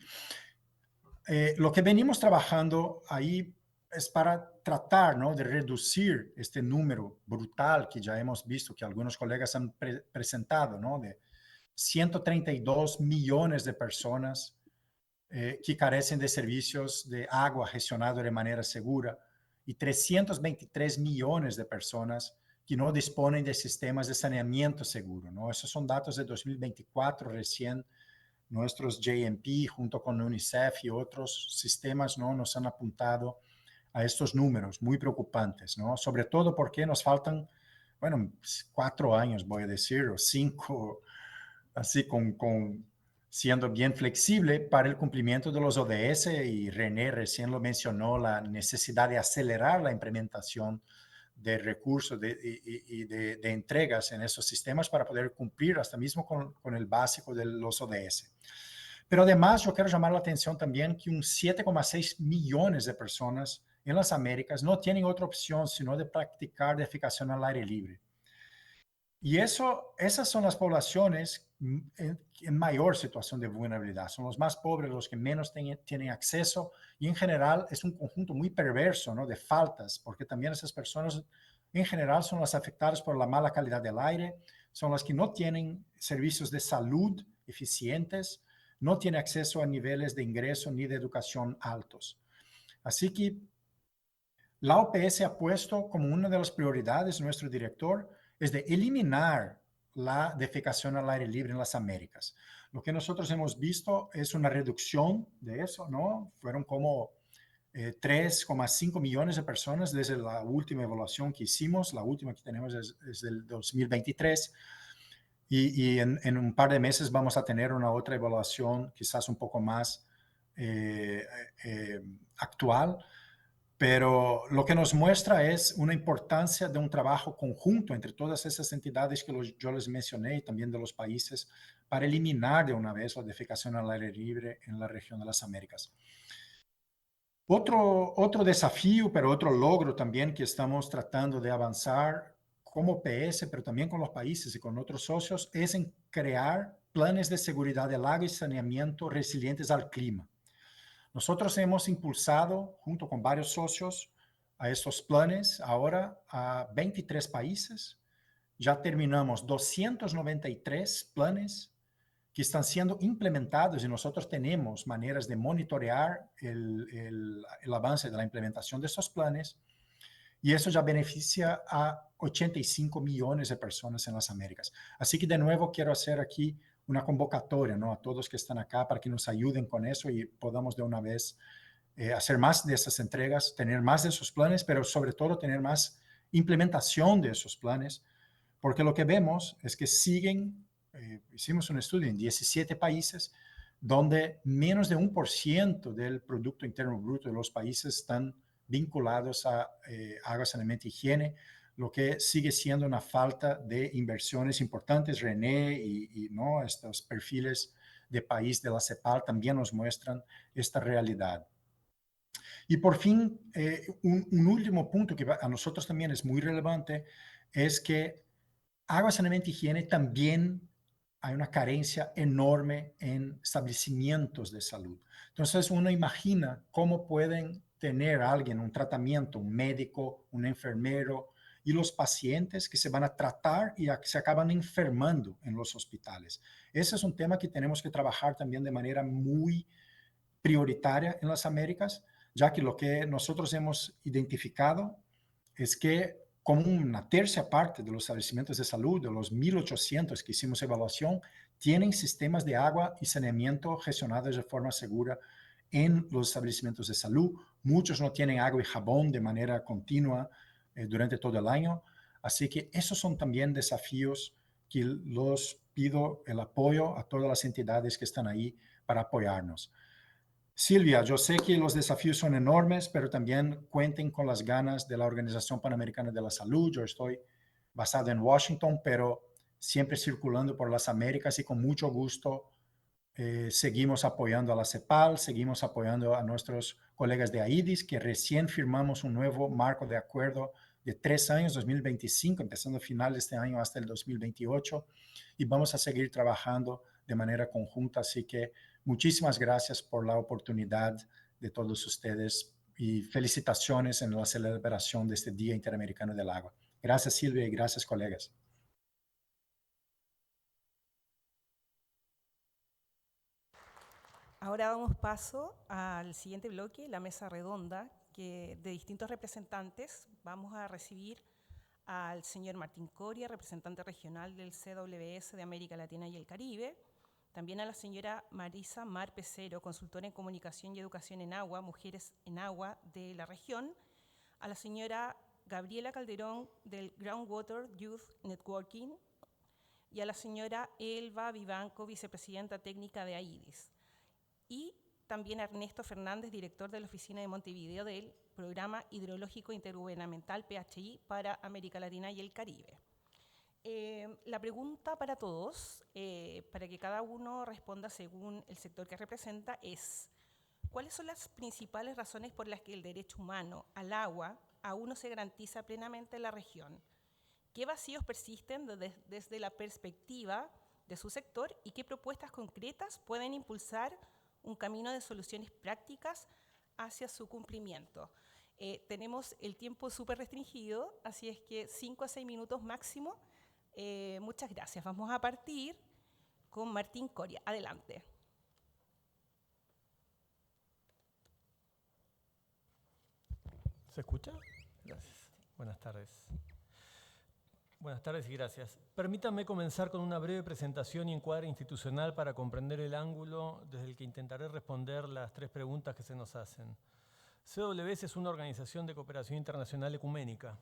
[SPEAKER 8] Lo que venimos trabajando ahí es para tratar, ¿no? de reducir este número brutal que ya hemos visto, que algunos colegas han presentado, ¿no? de 132 millones de personas que carecen de servicios de agua gestionado de manera segura y 323 millones de personas que no disponen de sistemas de saneamiento seguro, ¿no? Esos son datos de 2024 recién. Nuestros JMP junto con UNICEF y otros sistemas, ¿no? nos han apuntado a estos números muy preocupantes, ¿no? Sobre todo porque nos faltan, 4 años, voy a decir, o 5, así siendo bien flexible para el cumplimiento de los ODS, y René recién lo mencionó, la necesidad de acelerar la implementación de recursos y de entregas en esos sistemas para poder cumplir hasta mismo con el básico de los ODS. Pero además yo quiero llamar la atención también que un 7,6 millones de personas en las Américas no tienen otra opción sino de practicar defecación al aire libre. Y esas son las poblaciones en mayor situación de vulnerabilidad. Son los más pobres, los que menos tienen acceso, y en general es un conjunto muy perverso, ¿no? de faltas, porque también esas personas en general son las afectadas por la mala calidad del aire, son las que no tienen servicios de salud eficientes, no tienen acceso a niveles de ingreso ni de educación altos. Así que la OPS ha puesto como una de las prioridades, nuestro director, es de eliminar la defecación al aire libre en las Américas. Lo que nosotros hemos visto es una reducción de eso, ¿no? Fueron como 3,5 millones de personas desde la última evaluación que hicimos. La última que tenemos es del 2023. Y en un par de meses vamos a tener una otra evaluación quizás un poco más actual. Pero lo que nos muestra es una importancia de un trabajo conjunto entre todas esas entidades que yo les mencioné y también de los países para eliminar de una vez la defecación al aire libre en la región de las Américas. Otro desafío, pero otro logro también que estamos tratando de avanzar como PS, pero también con los países y con otros socios, es en crear planes de seguridad del agua y saneamiento resilientes al clima. Nosotros hemos impulsado, junto con varios socios, a estos planes ahora a 23 países. Ya terminamos 293 planes que están siendo implementados y nosotros tenemos maneras de monitorear el avance de la implementación de esos planes. Y eso ya beneficia a 85 millones de personas en las Américas. Así que de nuevo quiero hacer aquí una convocatoria, ¿no?, a todos que están acá para que nos ayuden con eso y podamos de una vez hacer más de esas entregas, tener más de esos planes, pero sobre todo tener más implementación de esos planes, porque lo que vemos es que hicimos un estudio en 17 países donde menos de 1% del Producto Interno Bruto de los países están vinculados a agua, saneamiento y higiene, lo que sigue siendo una falta de inversiones importantes. René y ¿no?, estos perfiles de país de la CEPAL también nos muestran esta realidad. Y por fin, un último punto que a nosotros también es muy relevante es que agua, saneamiento y higiene también hay una carencia enorme en establecimientos de salud. Entonces uno imagina cómo pueden tener alguien un tratamiento, un médico, un enfermero y los pacientes que se van a tratar y se acaban enfermando en los hospitales. Ese es un tema que tenemos que trabajar también de manera muy prioritaria en las Américas, ya que lo que nosotros hemos identificado es que como una tercia parte de los establecimientos de salud, de los 1.800 que hicimos evaluación, tienen sistemas de agua y saneamiento gestionados de forma segura en los establecimientos de salud. Muchos no tienen agua y jabón de manera continua durante todo el año. Así que esos son también desafíos que los pido el apoyo a todas las entidades que están ahí para apoyarnos. Silvia, yo sé que los desafíos son enormes, pero también cuenten con las ganas de la Organización Panamericana de la Salud. Yo estoy basado en Washington, pero siempre circulando por las Américas y con mucho gusto seguimos apoyando a la CEPAL, seguimos apoyando a nuestros colegas de AIDIS, que recién firmamos un nuevo marco de acuerdo de 3 años, 2025, empezando a final de este año hasta el 2028, y vamos a seguir trabajando de manera conjunta. Así que muchísimas gracias por la oportunidad de todos ustedes y felicitaciones en la celebración de este Día Interamericano del Agua. Gracias, Silvia, y gracias, colegas.
[SPEAKER 5] Ahora damos paso al siguiente bloque, la mesa redonda, que de distintos representantes vamos a recibir al señor Martín Coria, representante regional del CWS de América Latina y el Caribe, también a la señora Marisa Mar Pecero, consultora en comunicación y educación en agua, mujeres en agua de la región, a la señora Gabriela Calderón del Groundwater Youth Networking y a la señora Elba Vivanco, vicepresidenta técnica de AIDIS. Y también a Ernesto Fernández, director de la Oficina de Montevideo del Programa Hidrológico Intergubernamental PHI para América Latina y el Caribe. La pregunta para todos, para que cada uno responda según el sector que representa, es: ¿cuáles son las principales razones por las que el derecho humano al agua aún no se garantiza plenamente en la región? ¿Qué vacíos persisten desde la perspectiva de su sector y qué propuestas concretas pueden impulsar un camino de soluciones prácticas hacia su cumplimiento? Tenemos el tiempo súper restringido, así es que 5 a 6 minutos máximo. Muchas gracias. Vamos a partir con Martín Coria. Adelante.
[SPEAKER 9] ¿Se escucha? Gracias. Buenas tardes. Buenas tardes y gracias. Permítanme comenzar con una breve presentación y encuadre institucional para comprender el ángulo desde el que intentaré responder las 3 preguntas que se nos hacen. CWS es una organización de cooperación internacional ecuménica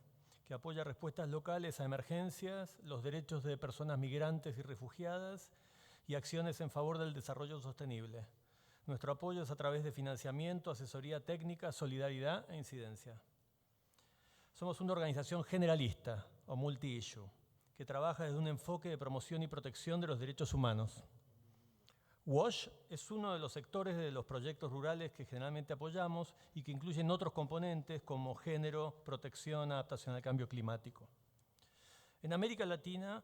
[SPEAKER 9] que apoya respuestas locales a emergencias, los derechos de personas migrantes y refugiadas y acciones en favor del desarrollo sostenible. Nuestro apoyo es a través de financiamiento, asesoría técnica, solidaridad e incidencia. Somos una organización generalista o multi-issue que trabaja desde un enfoque de promoción y protección de los derechos humanos. WASH es uno de los sectores de los proyectos rurales que generalmente apoyamos y que incluyen otros componentes como género, protección, adaptación al cambio climático. En América Latina,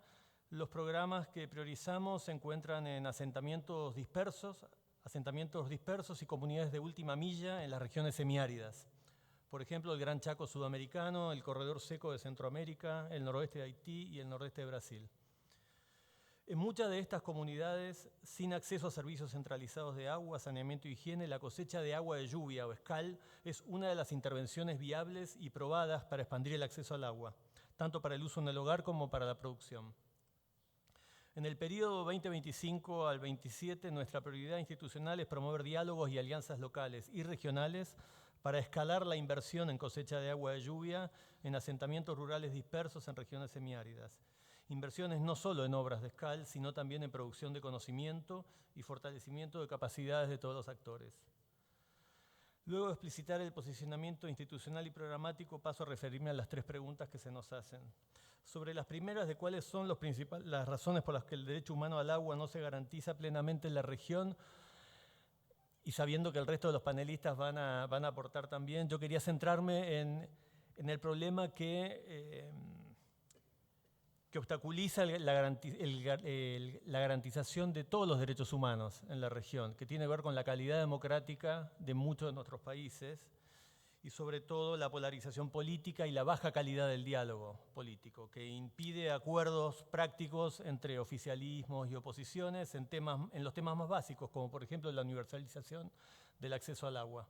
[SPEAKER 9] los programas que priorizamos se encuentran en asentamientos dispersos y comunidades de última milla en las regiones semiáridas. Por ejemplo, el Gran Chaco sudamericano, el Corredor Seco de Centroamérica, el noroeste de Haití y el noroeste de Brasil. En muchas de estas comunidades, sin acceso a servicios centralizados de agua, saneamiento y higiene, la cosecha de agua de lluvia o SCAL es una de las intervenciones viables y probadas para expandir el acceso al agua, tanto para el uso en el hogar como para la producción. En el periodo 2025 al 27, nuestra prioridad institucional es promover diálogos y alianzas locales y regionales para escalar la inversión en cosecha de agua de lluvia en asentamientos rurales dispersos en regiones semiáridas. Inversiones no solo en obras de SCAL, sino también en producción de conocimiento y fortalecimiento de capacidades de todos los actores. Luego de explicitar el posicionamiento institucional y programático, paso a referirme a las 3 preguntas que se nos hacen. Sobre las primeras de cuáles son las razones por las que el derecho humano al agua no se garantiza plenamente en la región, y sabiendo que el resto de los panelistas van a aportar también, yo quería centrarme en el problema que obstaculiza la garantización de todos los derechos humanos en la región, que tiene que ver con la calidad democrática de muchos de nuestros países y sobre todo la polarización política y la baja calidad del diálogo político, que impide acuerdos prácticos entre oficialismos y oposiciones en los temas más básicos, como por ejemplo la universalización del acceso al agua.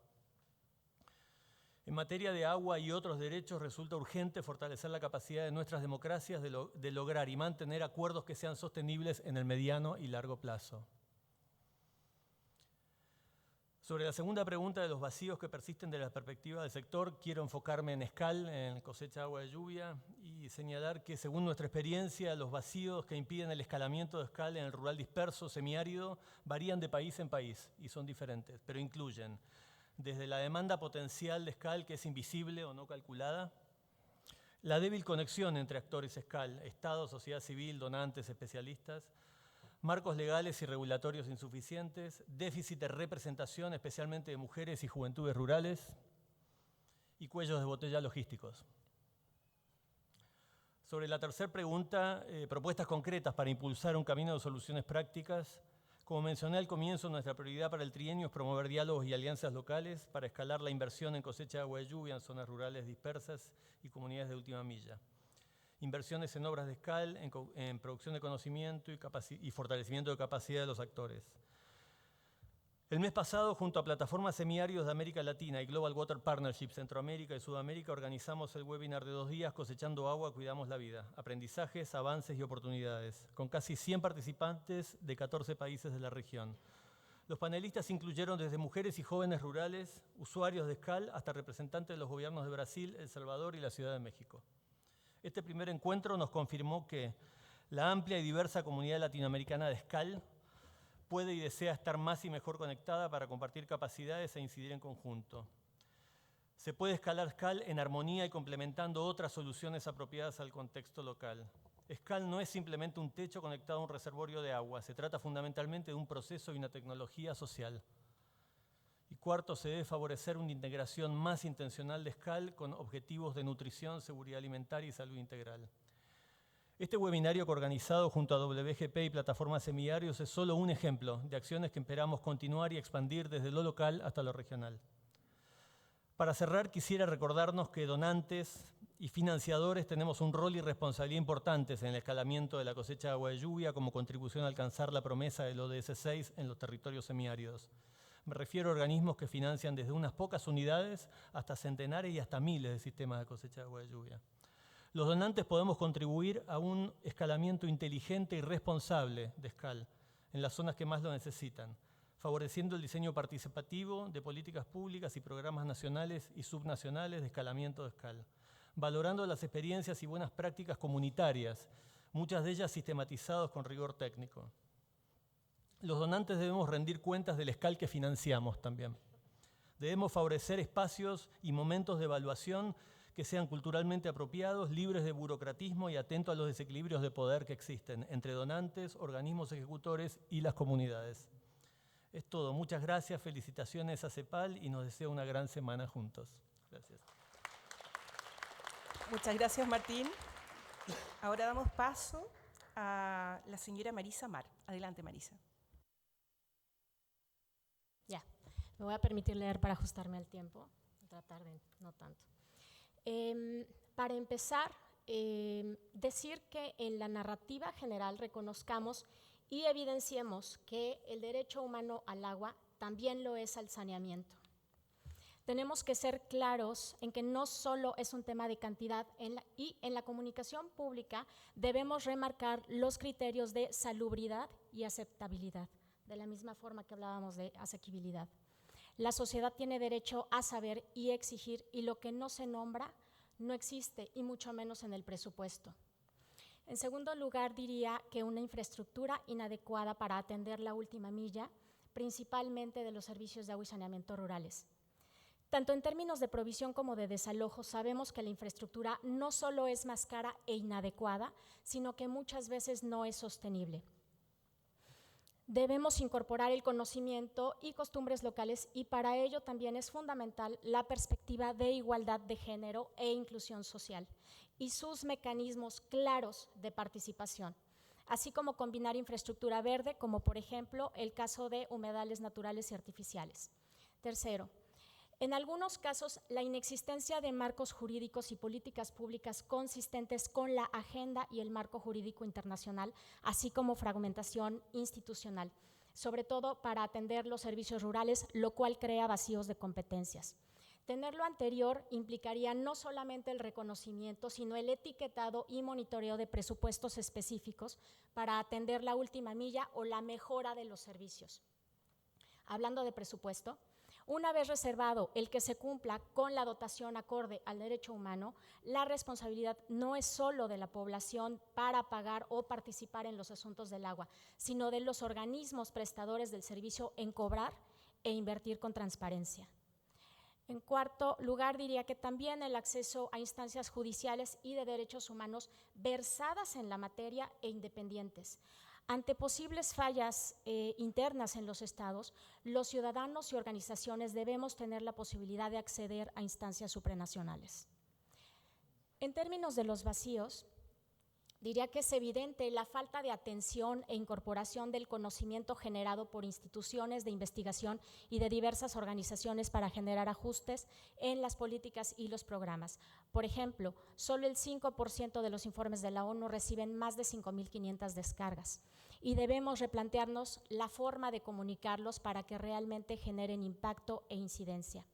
[SPEAKER 9] En materia de agua y otros derechos, resulta urgente fortalecer la capacidad de nuestras democracias de lograr y mantener acuerdos que sean sostenibles en el mediano y largo plazo. Sobre la segunda pregunta de los vacíos que persisten de la perspectiva del sector, quiero enfocarme en SCAL, en cosecha de agua de lluvia, y señalar que según nuestra experiencia, los vacíos que impiden el escalamiento de SCAL en el rural disperso, semiárido, varían de país en país y son diferentes, pero incluyen desde la demanda potencial de SCAL, que es invisible o no calculada, la débil conexión entre actores SCAL, Estado, sociedad civil, donantes, especialistas, marcos legales y regulatorios insuficientes, déficit de representación, especialmente de mujeres y juventudes rurales, y cuellos de botella logísticos. Sobre la tercera pregunta, propuestas concretas para impulsar un camino de soluciones prácticas. Como mencioné al comienzo, nuestra prioridad para el trienio es promover diálogos y alianzas locales para escalar la inversión en cosecha de agua de lluvia en zonas rurales dispersas y comunidades de última milla. Inversiones en obras de SCAL, en producción de conocimiento y fortalecimiento de capacidad de los actores. El mes pasado, junto a Plataformas Semiáridos de América Latina y Global Water Partnership Centroamérica y Sudamérica, organizamos el webinar de 2 días Cosechando Agua, Cuidamos la Vida, aprendizajes, avances y oportunidades, con casi 100 participantes de 14 países de la región. Los panelistas incluyeron desde mujeres y jóvenes rurales, usuarios de SCAL, hasta representantes de los gobiernos de Brasil, El Salvador y la Ciudad de México. Este primer encuentro nos confirmó que la amplia y diversa comunidad latinoamericana de SCAL puede y desea estar más y mejor conectada para compartir capacidades e incidir en conjunto. Se puede escalar SCAL en armonía y complementando otras soluciones apropiadas al contexto local. SCAL no es simplemente un techo conectado a un reservorio de agua, se trata fundamentalmente de un proceso y una tecnología social. Y cuarto, se debe favorecer una integración más intencional de SCAL con objetivos de nutrición, seguridad alimentaria y salud integral. Este webinario organizado junto a WGP y Plataformas Semiáridos es solo un ejemplo de acciones que esperamos continuar y expandir desde lo local hasta lo regional. Para cerrar, quisiera recordarnos que donantes y financiadores tenemos un rol y responsabilidad importantes en el escalamiento de la cosecha de agua de lluvia como contribución a alcanzar la promesa del ODS 6 en los territorios semiáridos. Me refiero a organismos que financian desde unas pocas unidades hasta centenares y hasta miles de sistemas de cosecha de agua de lluvia. Los donantes podemos contribuir a un escalamiento inteligente y responsable de Escal en las zonas que más lo necesitan, favoreciendo el diseño participativo de políticas públicas y programas nacionales y subnacionales de escalamiento de Escal, valorando las experiencias y buenas prácticas comunitarias, muchas de ellas sistematizadas con rigor técnico. Los donantes debemos rendir cuentas del Escal que financiamos también. Debemos favorecer espacios y momentos de evaluación que sean culturalmente apropiados, libres de burocratismo y atentos a los desequilibrios de poder que existen entre donantes, organismos ejecutores y las comunidades. Es todo. Muchas gracias, felicitaciones a CEPAL y nos deseo una gran semana juntos. Gracias.
[SPEAKER 5] Muchas gracias, Martín. Ahora damos paso a la señora Marisa Mar. Adelante, Marisa.
[SPEAKER 10] Ya, me voy a permitir leer para ajustarme al tiempo, tratar de no tanto. Para empezar, decir que en la narrativa general reconozcamos y evidenciemos que el derecho humano al agua también lo es al saneamiento. Tenemos que ser claros en que no solo es un tema de cantidad y en la comunicación pública debemos remarcar los criterios de salubridad y aceptabilidad, de la misma forma que hablábamos de asequibilidad. La sociedad tiene derecho a saber y exigir, y lo que no se nombra no existe, y mucho menos en el presupuesto. En segundo lugar, diría que una infraestructura inadecuada para atender la última milla, principalmente de los servicios de agua y saneamiento rurales. Tanto en términos de provisión como de desalojo, sabemos que la infraestructura no solo es más cara e inadecuada, sino que muchas veces no es sostenible. Debemos incorporar el conocimiento y costumbres locales, y para ello también es fundamental la perspectiva de igualdad de género e inclusión social y sus mecanismos claros de participación, así como combinar infraestructura verde, como por ejemplo el caso de humedales naturales y artificiales. Tercero, en algunos casos, la inexistencia de marcos jurídicos y políticas públicas consistentes con la agenda y el marco jurídico internacional, así como fragmentación institucional, sobre todo para atender los servicios rurales, lo cual crea vacíos de competencias. Tener lo anterior implicaría no solamente el reconocimiento, sino el etiquetado y monitoreo de presupuestos específicos para atender la última milla o la mejora de los servicios. Hablando de presupuesto, una vez reservado el que se cumpla con la dotación acorde al derecho humano, la responsabilidad no es solo de la población para pagar o participar en los asuntos del agua, sino de los organismos prestadores del servicio en cobrar e invertir con transparencia. En cuarto lugar, diría que también el acceso a instancias judiciales y de derechos humanos versadas en la materia e independientes. Ante posibles fallas internas en los estados, los ciudadanos y organizaciones debemos tener la posibilidad de acceder a instancias supranacionales. En términos de los vacíos, diría que es evidente la falta de atención e incorporación del conocimiento generado por instituciones de investigación y de diversas organizaciones para generar ajustes en las políticas y los programas. Por ejemplo, solo el 5% de los informes de la ONU reciben más de 5.500 descargas, y debemos replantearnos la forma de comunicarlos para que realmente generen impacto e incidencia.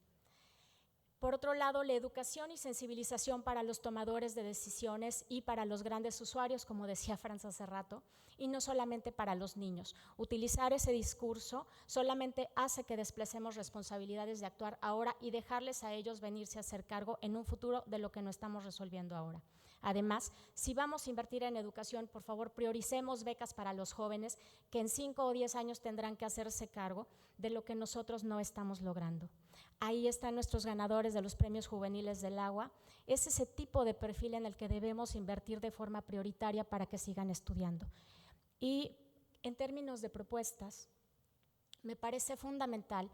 [SPEAKER 10] Por otro lado, la educación y sensibilización para los tomadores de decisiones y para los grandes usuarios, como decía Franz hace rato, y no solamente para los niños. Utilizar ese discurso solamente hace que desplacemos responsabilidades de actuar ahora y dejarles a ellos venirse a hacer cargo en un futuro de lo que no estamos resolviendo ahora. Además, si vamos a invertir en educación, por favor, prioricemos becas para los jóvenes que en 5 o 10 años tendrán que hacerse cargo de lo que nosotros no estamos logrando. Ahí están nuestros ganadores de los premios juveniles del agua. Es ese tipo de perfil en el que debemos invertir de forma prioritaria para que sigan estudiando. Y en términos de propuestas, me parece fundamental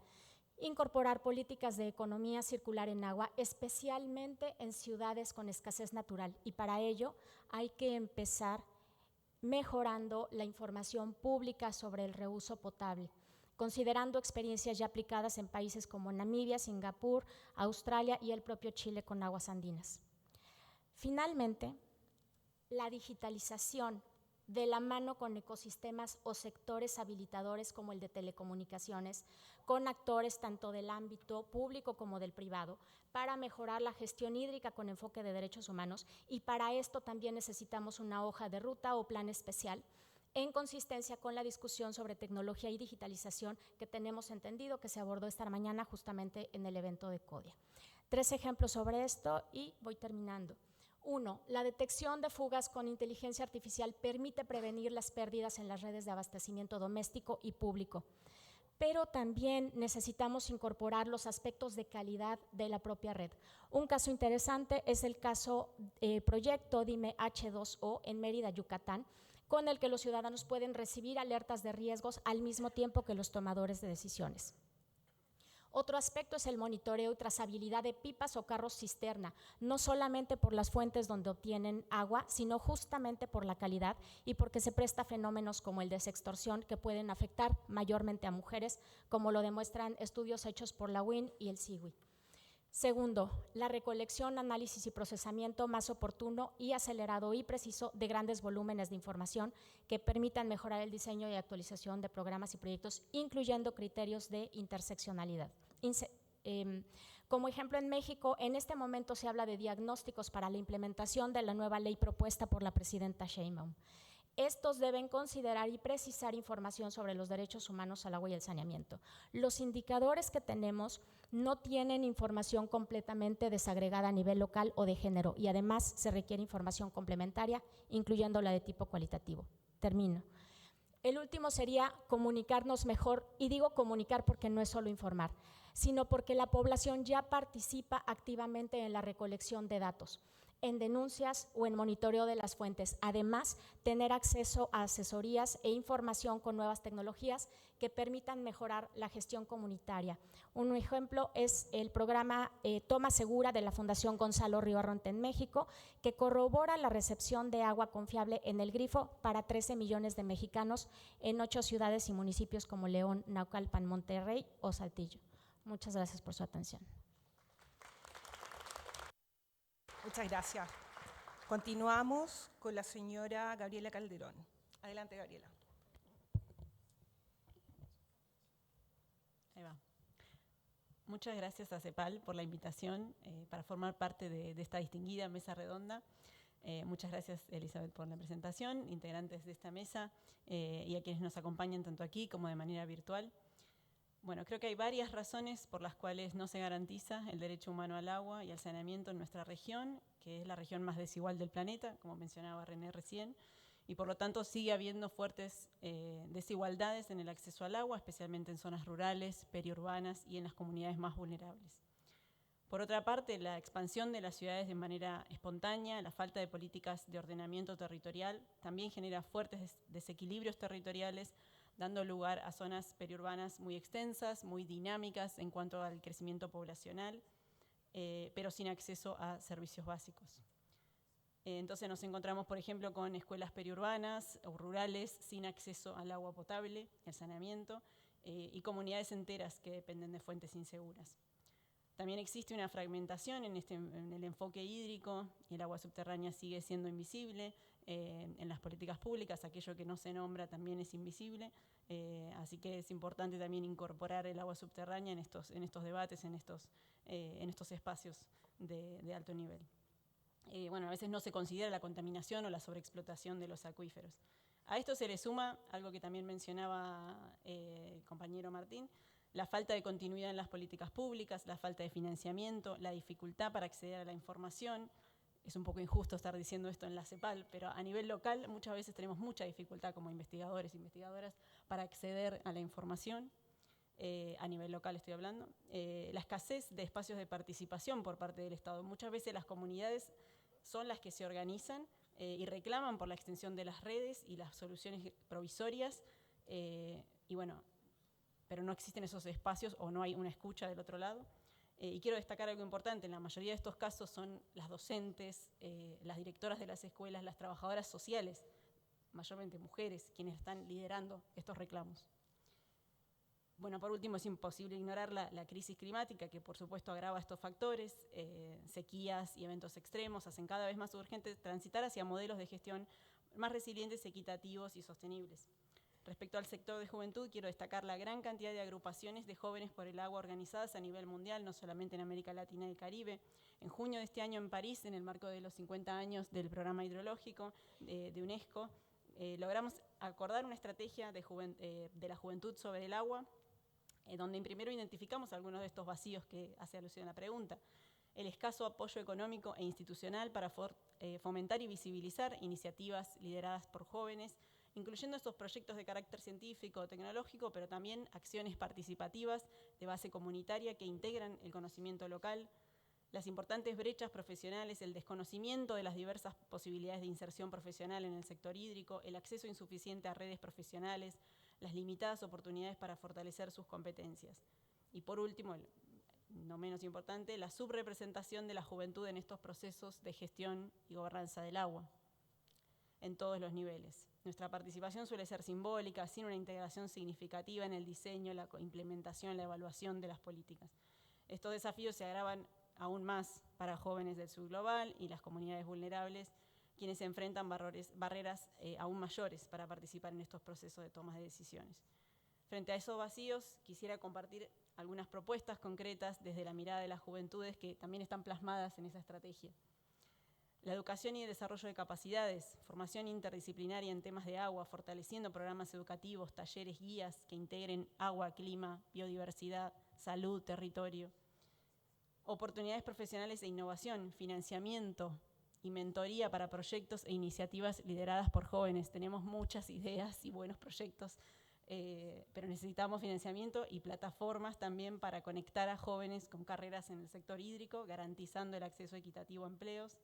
[SPEAKER 10] incorporar políticas de economía circular en agua, especialmente en ciudades con escasez natural, y para ello hay que empezar mejorando la información pública sobre el reuso potable, considerando experiencias ya aplicadas en países como Namibia, Singapur, Australia y el propio Chile con aguas andinas. Finalmente, la digitalización de la mano con ecosistemas o sectores habilitadores como el de telecomunicaciones, con actores tanto del ámbito público como del privado, para mejorar la gestión hídrica con enfoque de derechos humanos, y para esto también necesitamos una hoja de ruta o plan especial en consistencia con la discusión sobre tecnología y digitalización que tenemos entendido que se abordó esta mañana justamente en el evento de CODIA. 3 ejemplos sobre esto y voy terminando. 1. La detección de fugas con inteligencia artificial permite prevenir las pérdidas en las redes de abastecimiento doméstico y público, pero también necesitamos incorporar los aspectos de calidad de la propia red. Un caso interesante es el caso proyecto Dime H2O en Mérida, Yucatán, con el que los ciudadanos pueden recibir alertas de riesgos al mismo tiempo que los tomadores de decisiones. Otro aspecto es el monitoreo y trazabilidad de pipas o carros cisterna, no solamente por las fuentes donde obtienen agua, sino justamente por la calidad y porque se presta a fenómenos como el de sextorsión que pueden afectar mayormente a mujeres, como lo demuestran estudios hechos por la UIN y el CIWI. Segundo, la recolección, análisis y procesamiento más oportuno y acelerado y preciso de grandes volúmenes de información que permitan mejorar el diseño y actualización de programas y proyectos, incluyendo criterios de interseccionalidad. Como ejemplo, en México, en este momento se habla de diagnósticos para la implementación de la nueva ley propuesta por la presidenta Sheinbaum. Estos deben considerar y precisar información sobre los derechos humanos al agua y el saneamiento. Los indicadores que tenemos no tienen información completamente desagregada a nivel local o de género y además se requiere información complementaria, incluyendo la de tipo cualitativo. Termino. El último sería comunicarnos mejor, y digo comunicar porque no es solo informar, sino porque la población ya participa activamente en la recolección de datos, en denuncias o en monitoreo de las fuentes. Además, tener acceso a asesorías e información con nuevas tecnologías que permitan mejorar la gestión comunitaria. Un ejemplo es el programa Toma Segura de la Fundación Gonzalo Río Arronte en México, que corrobora la recepción de agua confiable en el grifo para 13 millones de mexicanos en 8 ciudades y municipios como León, Naucalpan, Monterrey o Saltillo. Muchas gracias por su atención.
[SPEAKER 5] Muchas gracias. Continuamos con la señora Gabriela Calderón. Adelante, Gabriela.
[SPEAKER 11] Ahí va. Muchas gracias a CEPAL por la invitación para formar parte de esta distinguida mesa redonda. Muchas gracias, Elizabeth, por la presentación, integrantes de esta mesa y a quienes nos acompañan tanto aquí como de manera virtual. Bueno, creo que hay varias razones por las cuales no se garantiza el derecho humano al agua y al saneamiento en nuestra región, que es la región más desigual del planeta, como mencionaba René recién, y por lo tanto sigue habiendo fuertes desigualdades en el acceso al agua, especialmente en zonas rurales, periurbanas y en las comunidades más vulnerables. Por otra parte, la expansión de las ciudades de manera espontánea, la falta de políticas de ordenamiento territorial, también genera fuertes desequilibrios territoriales, dando lugar a zonas periurbanas muy extensas, muy dinámicas en cuanto al crecimiento poblacional, pero sin acceso a servicios básicos. Entonces nos encontramos, por ejemplo, con escuelas periurbanas o rurales sin acceso al agua potable, al saneamiento, y comunidades enteras que dependen de fuentes inseguras. También existe una fragmentación en el enfoque hídrico, y el agua subterránea sigue siendo invisible. En las políticas públicas, aquello que no se nombra también es invisible, así que es importante también incorporar el agua subterránea en estos debates, en estos espacios de alto nivel. Bueno, a veces no se considera la contaminación o la sobreexplotación de los acuíferos. A esto se le suma algo que también mencionaba el compañero Martín, la falta de continuidad en las políticas públicas, la falta de financiamiento, la dificultad para acceder a la información. Es un poco injusto estar diciendo esto en la CEPAL, pero a nivel local muchas veces tenemos mucha dificultad como investigadores e investigadoras para acceder a la información, a nivel local estoy hablando. La escasez de espacios de participación por parte del Estado. Muchas veces las comunidades son las que se organizan y reclaman por la extensión de las redes y las soluciones provisorias, y bueno, pero no existen esos espacios o no hay una escucha del otro lado. Y quiero destacar algo importante, en la mayoría de estos casos son las docentes, las directoras de las escuelas, las trabajadoras sociales, mayormente mujeres, quienes están liderando estos reclamos. Bueno, por último, es imposible ignorar la crisis climática, que por supuesto agrava estos factores. Sequías y eventos extremos hacen cada vez más urgente transitar hacia modelos de gestión más resilientes, equitativos y sostenibles. Respecto al sector de juventud, quiero destacar la gran cantidad de agrupaciones de jóvenes por el agua organizadas a nivel mundial, no solamente en América Latina y el Caribe. En junio de este año en París, en el marco de los 50 años del programa hidrológico de UNESCO, logramos acordar una estrategia de la juventud sobre el agua, donde primero identificamos algunos de estos vacíos que hace alusión a la pregunta. El escaso apoyo económico e institucional para fomentar y visibilizar iniciativas lideradas por jóvenes, incluyendo estos proyectos de carácter científico o tecnológico, pero también acciones participativas de base comunitaria que integran el conocimiento local, las importantes brechas profesionales, el desconocimiento de las diversas posibilidades de inserción profesional en el sector hídrico, el acceso insuficiente a redes profesionales, las limitadas oportunidades para fortalecer sus competencias. Y por último, no menos importante, la subrepresentación de la juventud en estos procesos de gestión y gobernanza del agua, en todos los niveles. Nuestra participación suele ser simbólica, sin una integración significativa en el diseño, la implementación, la evaluación de las políticas. Estos desafíos se agravan aún más para jóvenes del sur global y las comunidades vulnerables, quienes enfrentan barreras aún mayores para participar en estos procesos de toma de decisiones. Frente a esos vacíos, quisiera compartir algunas propuestas concretas desde la mirada de las juventudes que también están plasmadas en esa estrategia. La educación y el desarrollo de capacidades, formación interdisciplinaria en temas de agua, fortaleciendo programas educativos, talleres, guías que integren agua, clima, biodiversidad, salud, territorio. Oportunidades profesionales e innovación, financiamiento y mentoría para proyectos e iniciativas lideradas por jóvenes. Tenemos muchas ideas y buenos proyectos, pero necesitamos financiamiento y plataformas también para conectar a jóvenes con carreras en el sector hídrico, garantizando el acceso equitativo a empleos.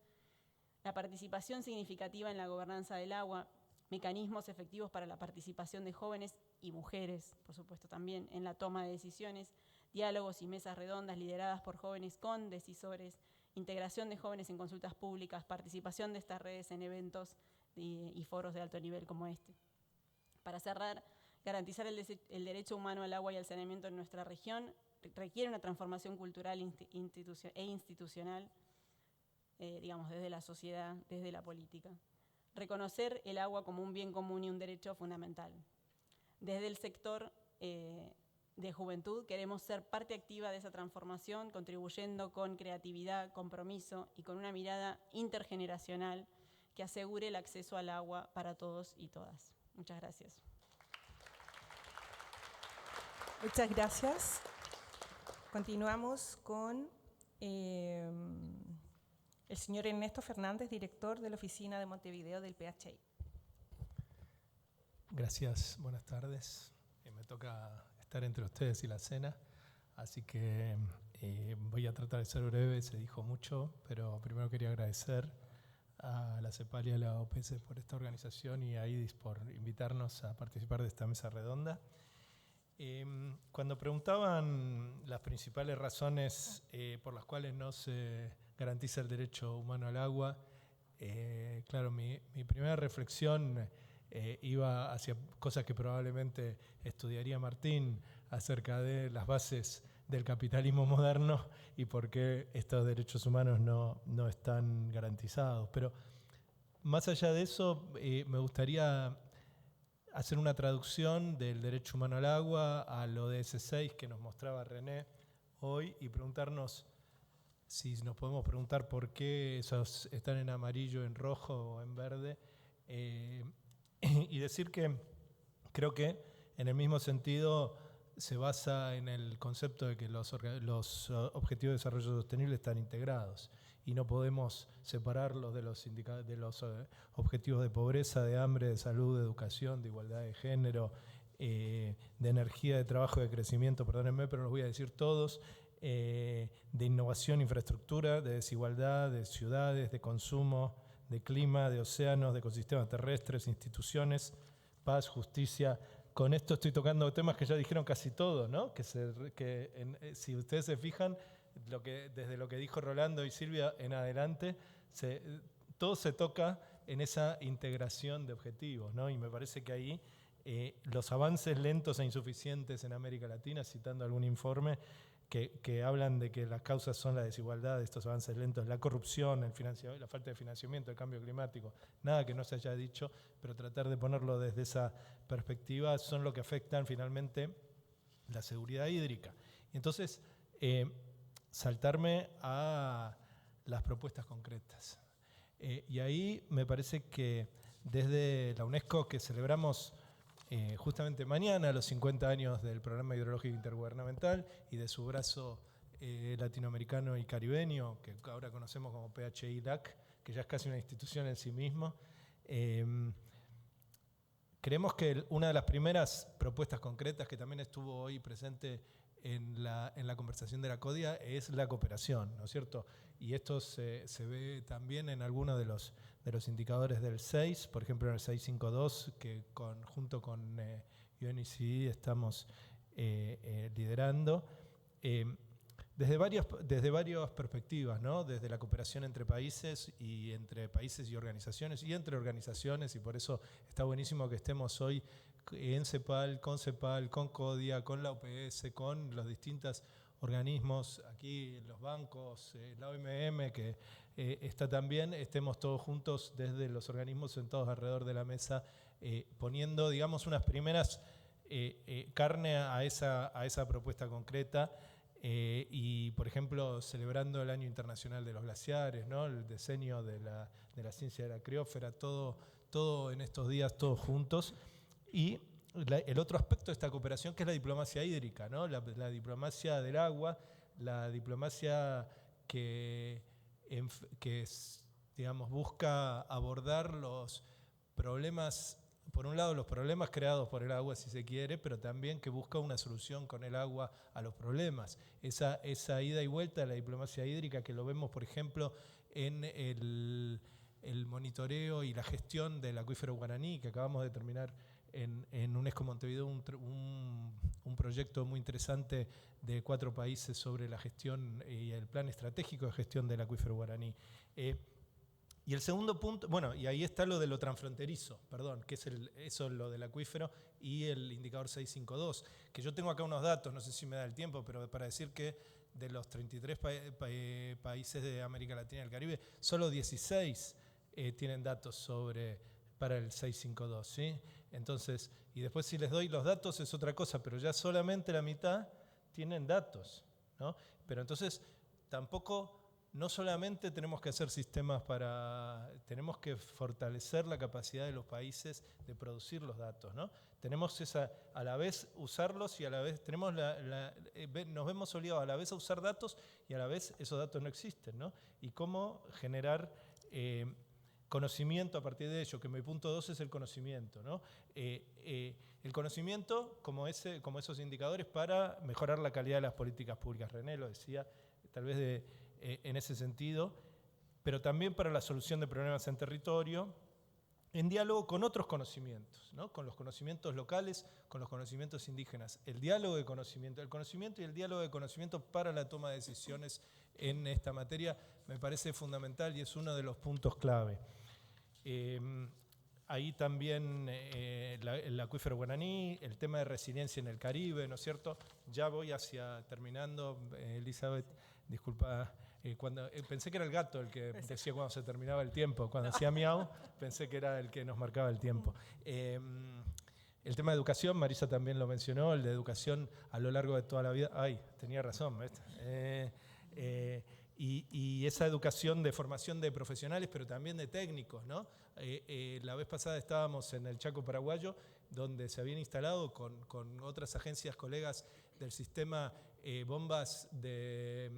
[SPEAKER 11] La participación significativa en la gobernanza del agua, mecanismos efectivos para la participación de jóvenes y mujeres, por supuesto también, en la toma de decisiones, diálogos y mesas redondas lideradas por jóvenes con decisores, integración de jóvenes en consultas públicas, participación de estas redes en eventos y foros de alto nivel como este. Para cerrar, garantizar el derecho humano al agua y al saneamiento en nuestra región requiere una transformación cultural e institucional, digamos, desde la sociedad, desde la política. Reconocer el agua como un bien común y un derecho fundamental. Desde el sector de juventud queremos ser parte activa de esa transformación, contribuyendo con creatividad, compromiso y con una mirada intergeneracional que asegure el acceso al agua para todos y todas. Muchas gracias.
[SPEAKER 5] Muchas gracias. Continuamos con el señor Ernesto Fernández, director de la oficina de Montevideo del PHI.
[SPEAKER 9] Gracias, buenas tardes. Me toca estar entre ustedes y la cena, así que voy a tratar de ser breve, se dijo mucho, pero primero quería agradecer a la CEPAL y a la OPS por esta organización y a IDIS por invitarnos a participar de esta mesa redonda. Cuando preguntaban las principales razones por las cuales no se garantiza el derecho humano al agua, claro, mi primera reflexión iba hacia cosas que probablemente estudiaría Martín acerca de las bases del capitalismo moderno y por qué estos derechos humanos no están garantizados. Pero más allá de eso, me gustaría hacer una traducción del derecho humano al agua al ODS 6 que nos mostraba René hoy y preguntarnos si nos podemos preguntar por qué esos están en amarillo, en rojo o en verde, y decir que creo que en el mismo sentido se basa en el concepto de que los objetivos de desarrollo sostenible están integrados y no podemos separarlos de los objetivos de pobreza, de hambre, de salud, de educación, de igualdad de género, de energía, de trabajo, de crecimiento, perdónenme, pero los voy a decir todos, de innovación, infraestructura, de desigualdad, de ciudades, de consumo, de clima, de océanos, de ecosistemas terrestres, instituciones, paz, justicia. Con esto estoy tocando temas que ya dijeron casi todos, ¿no? Si ustedes se fijan, desde lo que dijo Rolando y Silvia en adelante, todo se toca en esa integración de objetivos, ¿no? Y me parece que ahí los avances lentos e insuficientes en América Latina, citando algún informe,
[SPEAKER 12] que hablan de que las causas son la desigualdad, estos avances lentos, la corrupción, la falta de financiamiento, el cambio climático, nada que no se haya dicho, pero tratar de ponerlo desde esa perspectiva son lo que afectan finalmente la seguridad hídrica. Y entonces, saltarme a las propuestas concretas. Y ahí me parece que desde la UNESCO, que celebramos justamente mañana los 50 años del Programa Hidrológico Intergubernamental y de su brazo latinoamericano y caribeño, que ahora conocemos como PHI-LAC, que ya es casi una institución en sí mismo, creemos que una de las primeras propuestas concretas que también estuvo hoy presente en la conversación de la CODIA es la cooperación, ¿no es cierto? Y esto se ve también en algunos de los indicadores del 6, por ejemplo en el 652, que junto con UNECE estamos liderando, desde varias perspectivas, ¿no? Desde la cooperación entre países y organizaciones, y entre organizaciones, y por eso está buenísimo que estemos hoy en CEPAL, con CODIA, con la OPS, con los distintos organismos, aquí los bancos, la OMM, que está también, estemos todos juntos desde los organismos sentados alrededor de la mesa, poniendo, digamos, unas primeras carne a esa propuesta concreta, y, por ejemplo, celebrando el Año Internacional de los Glaciares, ¿no? El diseño de la ciencia de la criósfera, todo en estos días, todos juntos. Y el otro aspecto de esta cooperación, que es la diplomacia hídrica, ¿no? La diplomacia del agua, la diplomacia que digamos, busca abordar los problemas, por un lado los problemas creados por el agua, si se quiere, pero también que busca una solución con el agua a los problemas. Esa ida y vuelta de la diplomacia hídrica, que lo vemos, por ejemplo, en el monitoreo y la gestión del acuífero guaraní, que acabamos de terminar en UNESCO Montevideo, un proyecto muy interesante de 4 países sobre la gestión y el plan estratégico de gestión del acuífero guaraní. Y el segundo punto, bueno, y ahí está lo de lo transfronterizo, perdón, que es eso, lo del acuífero, y el indicador 652, que yo tengo acá unos datos, no sé si me da el tiempo, pero para decir que de los 33 países de América Latina y el Caribe, solo 16 tienen datos para el 652, ¿sí? Entonces, y después si les doy los datos es otra cosa, pero ya solamente la mitad tienen datos, ¿no? Pero entonces tampoco, no solamente tenemos que hacer sistemas tenemos que fortalecer la capacidad de los países de producir los datos, ¿no? Tenemos a la vez usarlos y a la vez nos vemos obligados a la vez a usar datos y a la vez esos datos no existen, ¿no? Y cómo generar conocimiento a partir de ello, que mi punto 2 es el conocimiento, ¿no? El conocimiento como esos indicadores para mejorar la calidad de las políticas públicas. René lo decía, tal vez en ese sentido, pero también para la solución de problemas en territorio, en diálogo con otros conocimientos, ¿no? Con los conocimientos locales, con los conocimientos indígenas. El diálogo de conocimiento, el conocimiento y el diálogo de conocimiento para la toma de decisiones en esta materia me parece fundamental y es uno de los puntos clave. Ahí también el acuífero guaraní, el tema de resiliencia en el Caribe, ¿no es cierto? Ya voy terminando, Elizabeth, disculpa, pensé que era el gato el que decía cuando se terminaba el tiempo, cuando hacía miau, pensé que era el que nos marcaba el tiempo. El tema de educación, Marisa también lo mencionó, el de educación a lo largo de toda la vida. Ay, tenía razón, y esa educación de formación de profesionales, pero también de técnicos, ¿no? La vez pasada estábamos en el Chaco paraguayo, donde se habían instalado con otras agencias colegas del sistema bombas de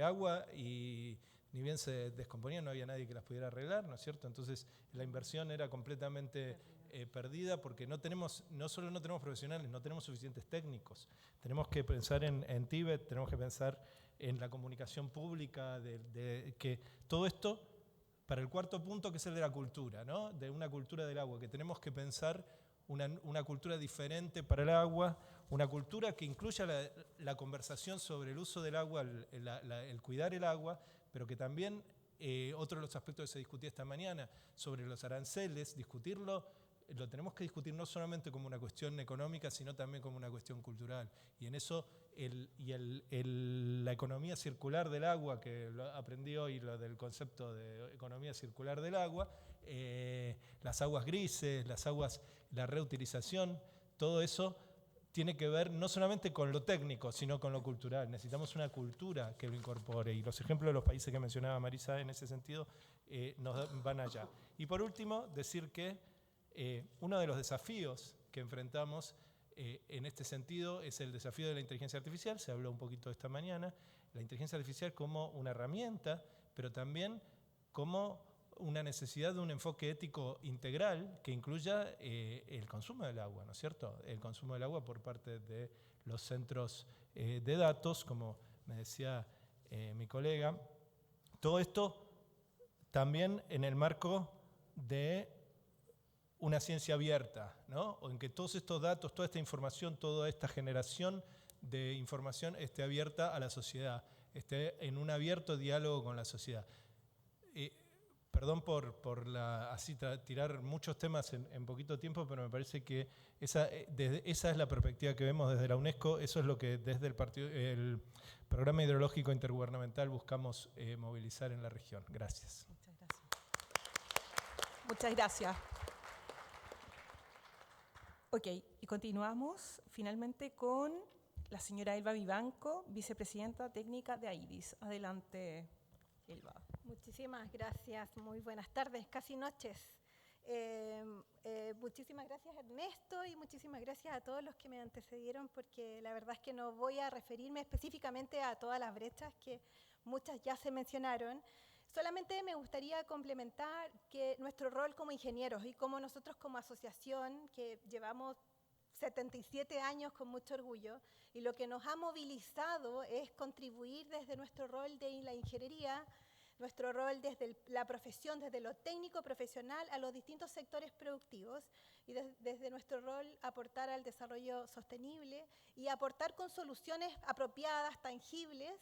[SPEAKER 12] agua, y ni bien se descomponían, no había nadie que las pudiera arreglar, ¿no es cierto? Entonces la inversión era completamente perdida, porque no solo no tenemos profesionales, no tenemos suficientes técnicos. Tenemos que pensar en Tíbet, tenemos que pensar en la comunicación pública, que todo esto, para el cuarto punto, que es el de la cultura, ¿no? De una cultura del agua, que tenemos que pensar una cultura diferente para el agua, una cultura que incluya la conversación sobre el uso del agua, el cuidar el agua, pero que también, otro de los aspectos que se discutía esta mañana, sobre los aranceles, discutirlo lo tenemos que discutir no solamente como una cuestión económica, sino también como una cuestión cultural. Y en eso la economía circular del agua, que lo aprendí hoy, lo del concepto de economía circular del agua, las aguas grises, la reutilización, todo eso tiene que ver no solamente con lo técnico, sino con lo cultural. Necesitamos una cultura que lo incorpore. Y los ejemplos de los países que mencionaba Marisa en ese sentido nos van allá. Y por último, decir que uno de los desafíos que enfrentamos en este sentido es el desafío de la inteligencia artificial. Se habló un poquito esta mañana. La inteligencia artificial como una herramienta, pero también como una necesidad de un enfoque ético integral que incluya el consumo del agua, ¿no es cierto? El consumo del agua por parte de los centros de datos, como me decía mi colega. Todo esto también en el marco de una ciencia abierta, ¿no? O en que todos estos datos, toda esta información, toda esta generación de información esté abierta a la sociedad, esté en un abierto diálogo con la sociedad. Perdón por tirar muchos temas en poquito tiempo, pero me parece que esa es la perspectiva que vemos desde la UNESCO. Eso es lo que desde el Programa Hidrológico Intergubernamental buscamos movilizar en la región. Gracias.
[SPEAKER 5] Muchas gracias. Muchas gracias. Ok, y continuamos finalmente con la señora Elba Vivanco, vicepresidenta técnica de AIDIS. Adelante, Elba.
[SPEAKER 13] Muchísimas gracias, muy buenas tardes, casi noches. Muchísimas gracias Ernesto y muchísimas gracias a todos los que me antecedieron, porque la verdad es que no voy a referirme específicamente a todas las brechas, que muchas ya se mencionaron. Solamente me gustaría complementar que nuestro rol como ingenieros y como nosotros como asociación, que llevamos 77 años con mucho orgullo, y lo que nos ha movilizado es contribuir desde nuestro rol de la ingeniería, nuestro rol desde la profesión, desde lo técnico profesional a los distintos sectores productivos, y desde nuestro rol aportar al desarrollo sostenible y aportar con soluciones apropiadas, tangibles,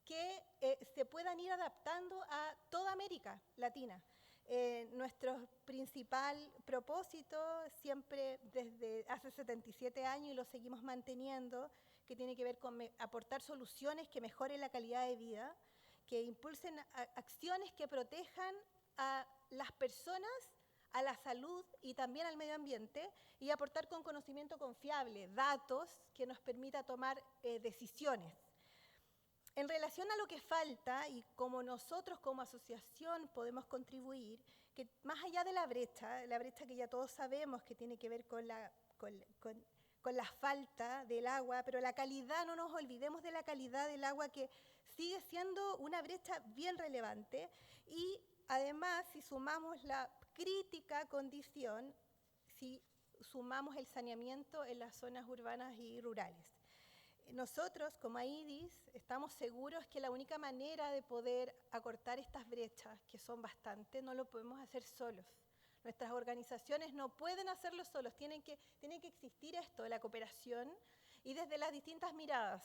[SPEAKER 13] que se puedan ir adaptando a toda América Latina. Nuestro principal propósito, siempre desde hace 77 años y lo seguimos manteniendo, que tiene que ver con aportar soluciones que mejoren la calidad de vida, que impulsen acciones que protejan a las personas, a la salud y también al medio ambiente, y aportar con conocimiento confiable, datos que nos permita tomar decisiones. En relación a lo que falta y como nosotros como asociación podemos contribuir, que más allá de la brecha que ya todos sabemos que tiene que ver con la falta del agua, pero la calidad, no nos olvidemos de la calidad del agua, que sigue siendo una brecha bien relevante. Y además, si sumamos la crítica condición, si sumamos el saneamiento en las zonas urbanas y rurales. Nosotros, como AIDIS, estamos seguros que la única manera de poder acortar estas brechas, que son bastantes, no lo podemos hacer solos. Nuestras organizaciones no pueden hacerlo solos, tiene que existir esto, la cooperación, y desde las distintas miradas.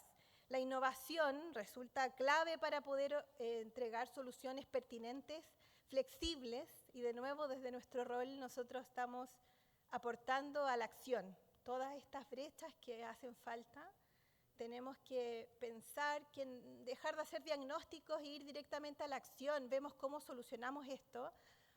[SPEAKER 13] La innovación resulta clave para poder entregar soluciones pertinentes, flexibles, y de nuevo desde nuestro rol nosotros estamos aportando a la acción. Todas estas brechas que hacen falta, tenemos que pensar, que dejar de hacer diagnósticos e ir directamente a la acción. Vemos cómo solucionamos esto.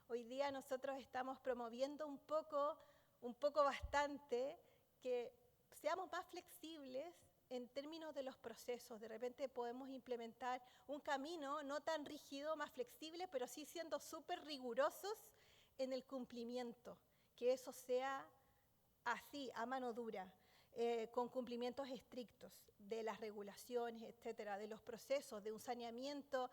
[SPEAKER 13] Hoy día nosotros estamos promoviendo un poco bastante, que seamos más flexibles en términos de los procesos. De repente podemos implementar un camino no tan rígido, más flexible, pero sí siendo súper rigurosos en el cumplimiento, que eso sea así, a mano dura, con cumplimientos estrictos de las regulaciones, etcétera, de los procesos, de un saneamiento,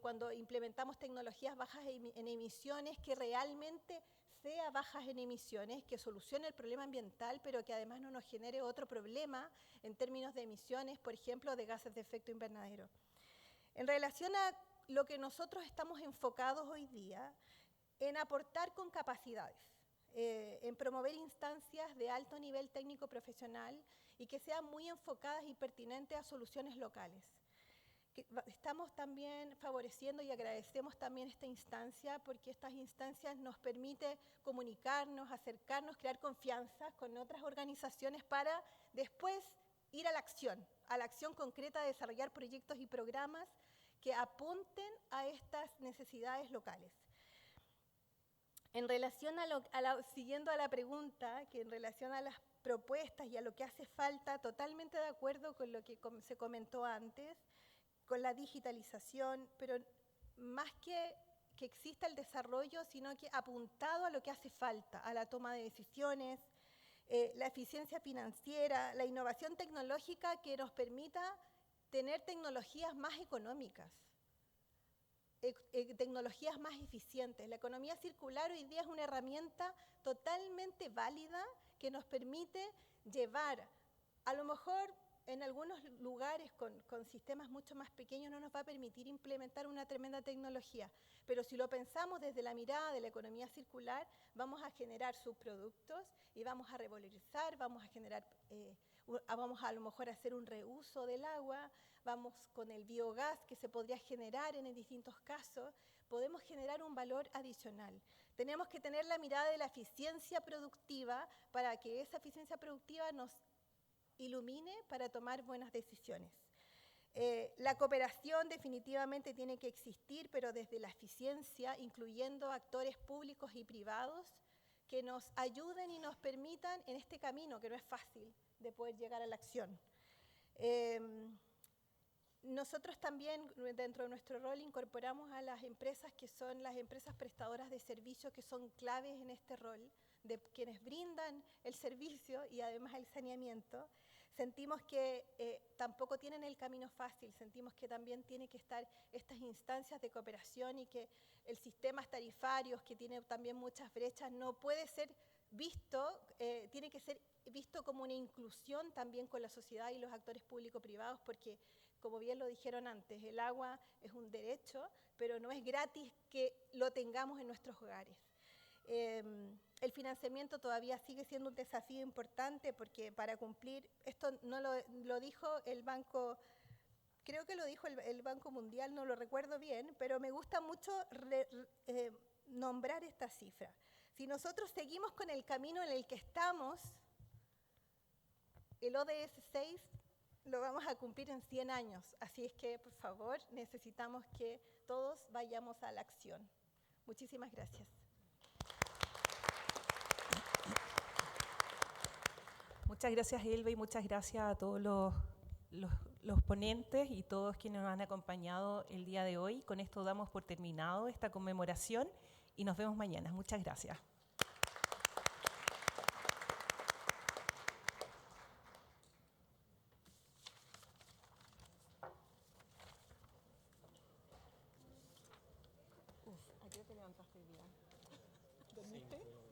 [SPEAKER 13] cuando implementamos tecnologías bajas en emisiones, que realmente sea bajas en emisiones, que solucione el problema ambiental, pero que además no nos genere otro problema en términos de emisiones, por ejemplo, de gases de efecto invernadero. En relación a lo que nosotros estamos enfocados hoy día, en aportar con capacidades, en promover instancias de alto nivel técnico profesional y que sean muy enfocadas y pertinentes a soluciones locales. estamos también favoreciendo y agradecemos también esta instancia, porque estas instancias nos permiten comunicarnos, acercarnos, crear confianza con otras organizaciones para después ir a la acción concreta de desarrollar proyectos y programas que apunten a estas necesidades locales. En relación siguiendo a la pregunta, que en relación a las propuestas y a lo que hace falta, totalmente de acuerdo con lo que se comentó antes, con la digitalización, pero más que exista el desarrollo, sino que apuntado a lo que hace falta, a la toma de decisiones, la eficiencia financiera, la innovación tecnológica que nos permita tener tecnologías más económicas, tecnologías más eficientes. La economía circular hoy día es una herramienta totalmente válida que nos permite llevar, a lo mejor en algunos lugares con sistemas mucho más pequeños no nos va a permitir implementar una tremenda tecnología, pero si lo pensamos desde la mirada de la economía circular, vamos a generar subproductos y vamos a revalorizar, vamos a generar, vamos a lo mejor a hacer un reuso del agua, vamos con el biogás que se podría generar en distintos casos, podemos generar un valor adicional. Tenemos que tener la mirada de la eficiencia productiva para que esa eficiencia productiva nos ilumine para tomar buenas decisiones. La cooperación definitivamente tiene que existir, pero desde la eficiencia, incluyendo actores públicos y privados que nos ayuden y nos permitan en este camino, que no es fácil, de poder llegar a la acción. Nosotros también, dentro de nuestro rol, incorporamos a las empresas que son las empresas prestadoras de servicios, que son claves en este rol, de quienes brindan el servicio y además el saneamiento. Sentimos que tampoco tienen el camino fácil, sentimos que también tiene que estar estas instancias de cooperación y que el sistema tarifarios, que tiene también muchas brechas, no puede ser visto, tiene que ser visto como una inclusión también con la sociedad y los actores público-privados, porque, como bien lo dijeron antes, el agua es un derecho, pero no es gratis que lo tengamos en nuestros hogares. El financiamiento todavía sigue siendo un desafío importante, porque para cumplir, esto no lo dijo el Banco, creo que lo dijo el Banco Mundial, no lo recuerdo bien, pero me gusta mucho nombrar esta cifra. Si nosotros seguimos con el camino en el que estamos, el ODS 6 lo vamos a cumplir en 100 años, así es que, por favor, necesitamos que todos vayamos a la acción. Muchísimas gracias.
[SPEAKER 5] Muchas gracias, Elba, y muchas gracias a todos los ponentes y todos quienes nos han acompañado el día de hoy. Con esto damos por terminado esta conmemoración y nos vemos mañana. Muchas gracias. ¿A qué hora te levantaste el día? ¿Dormiste?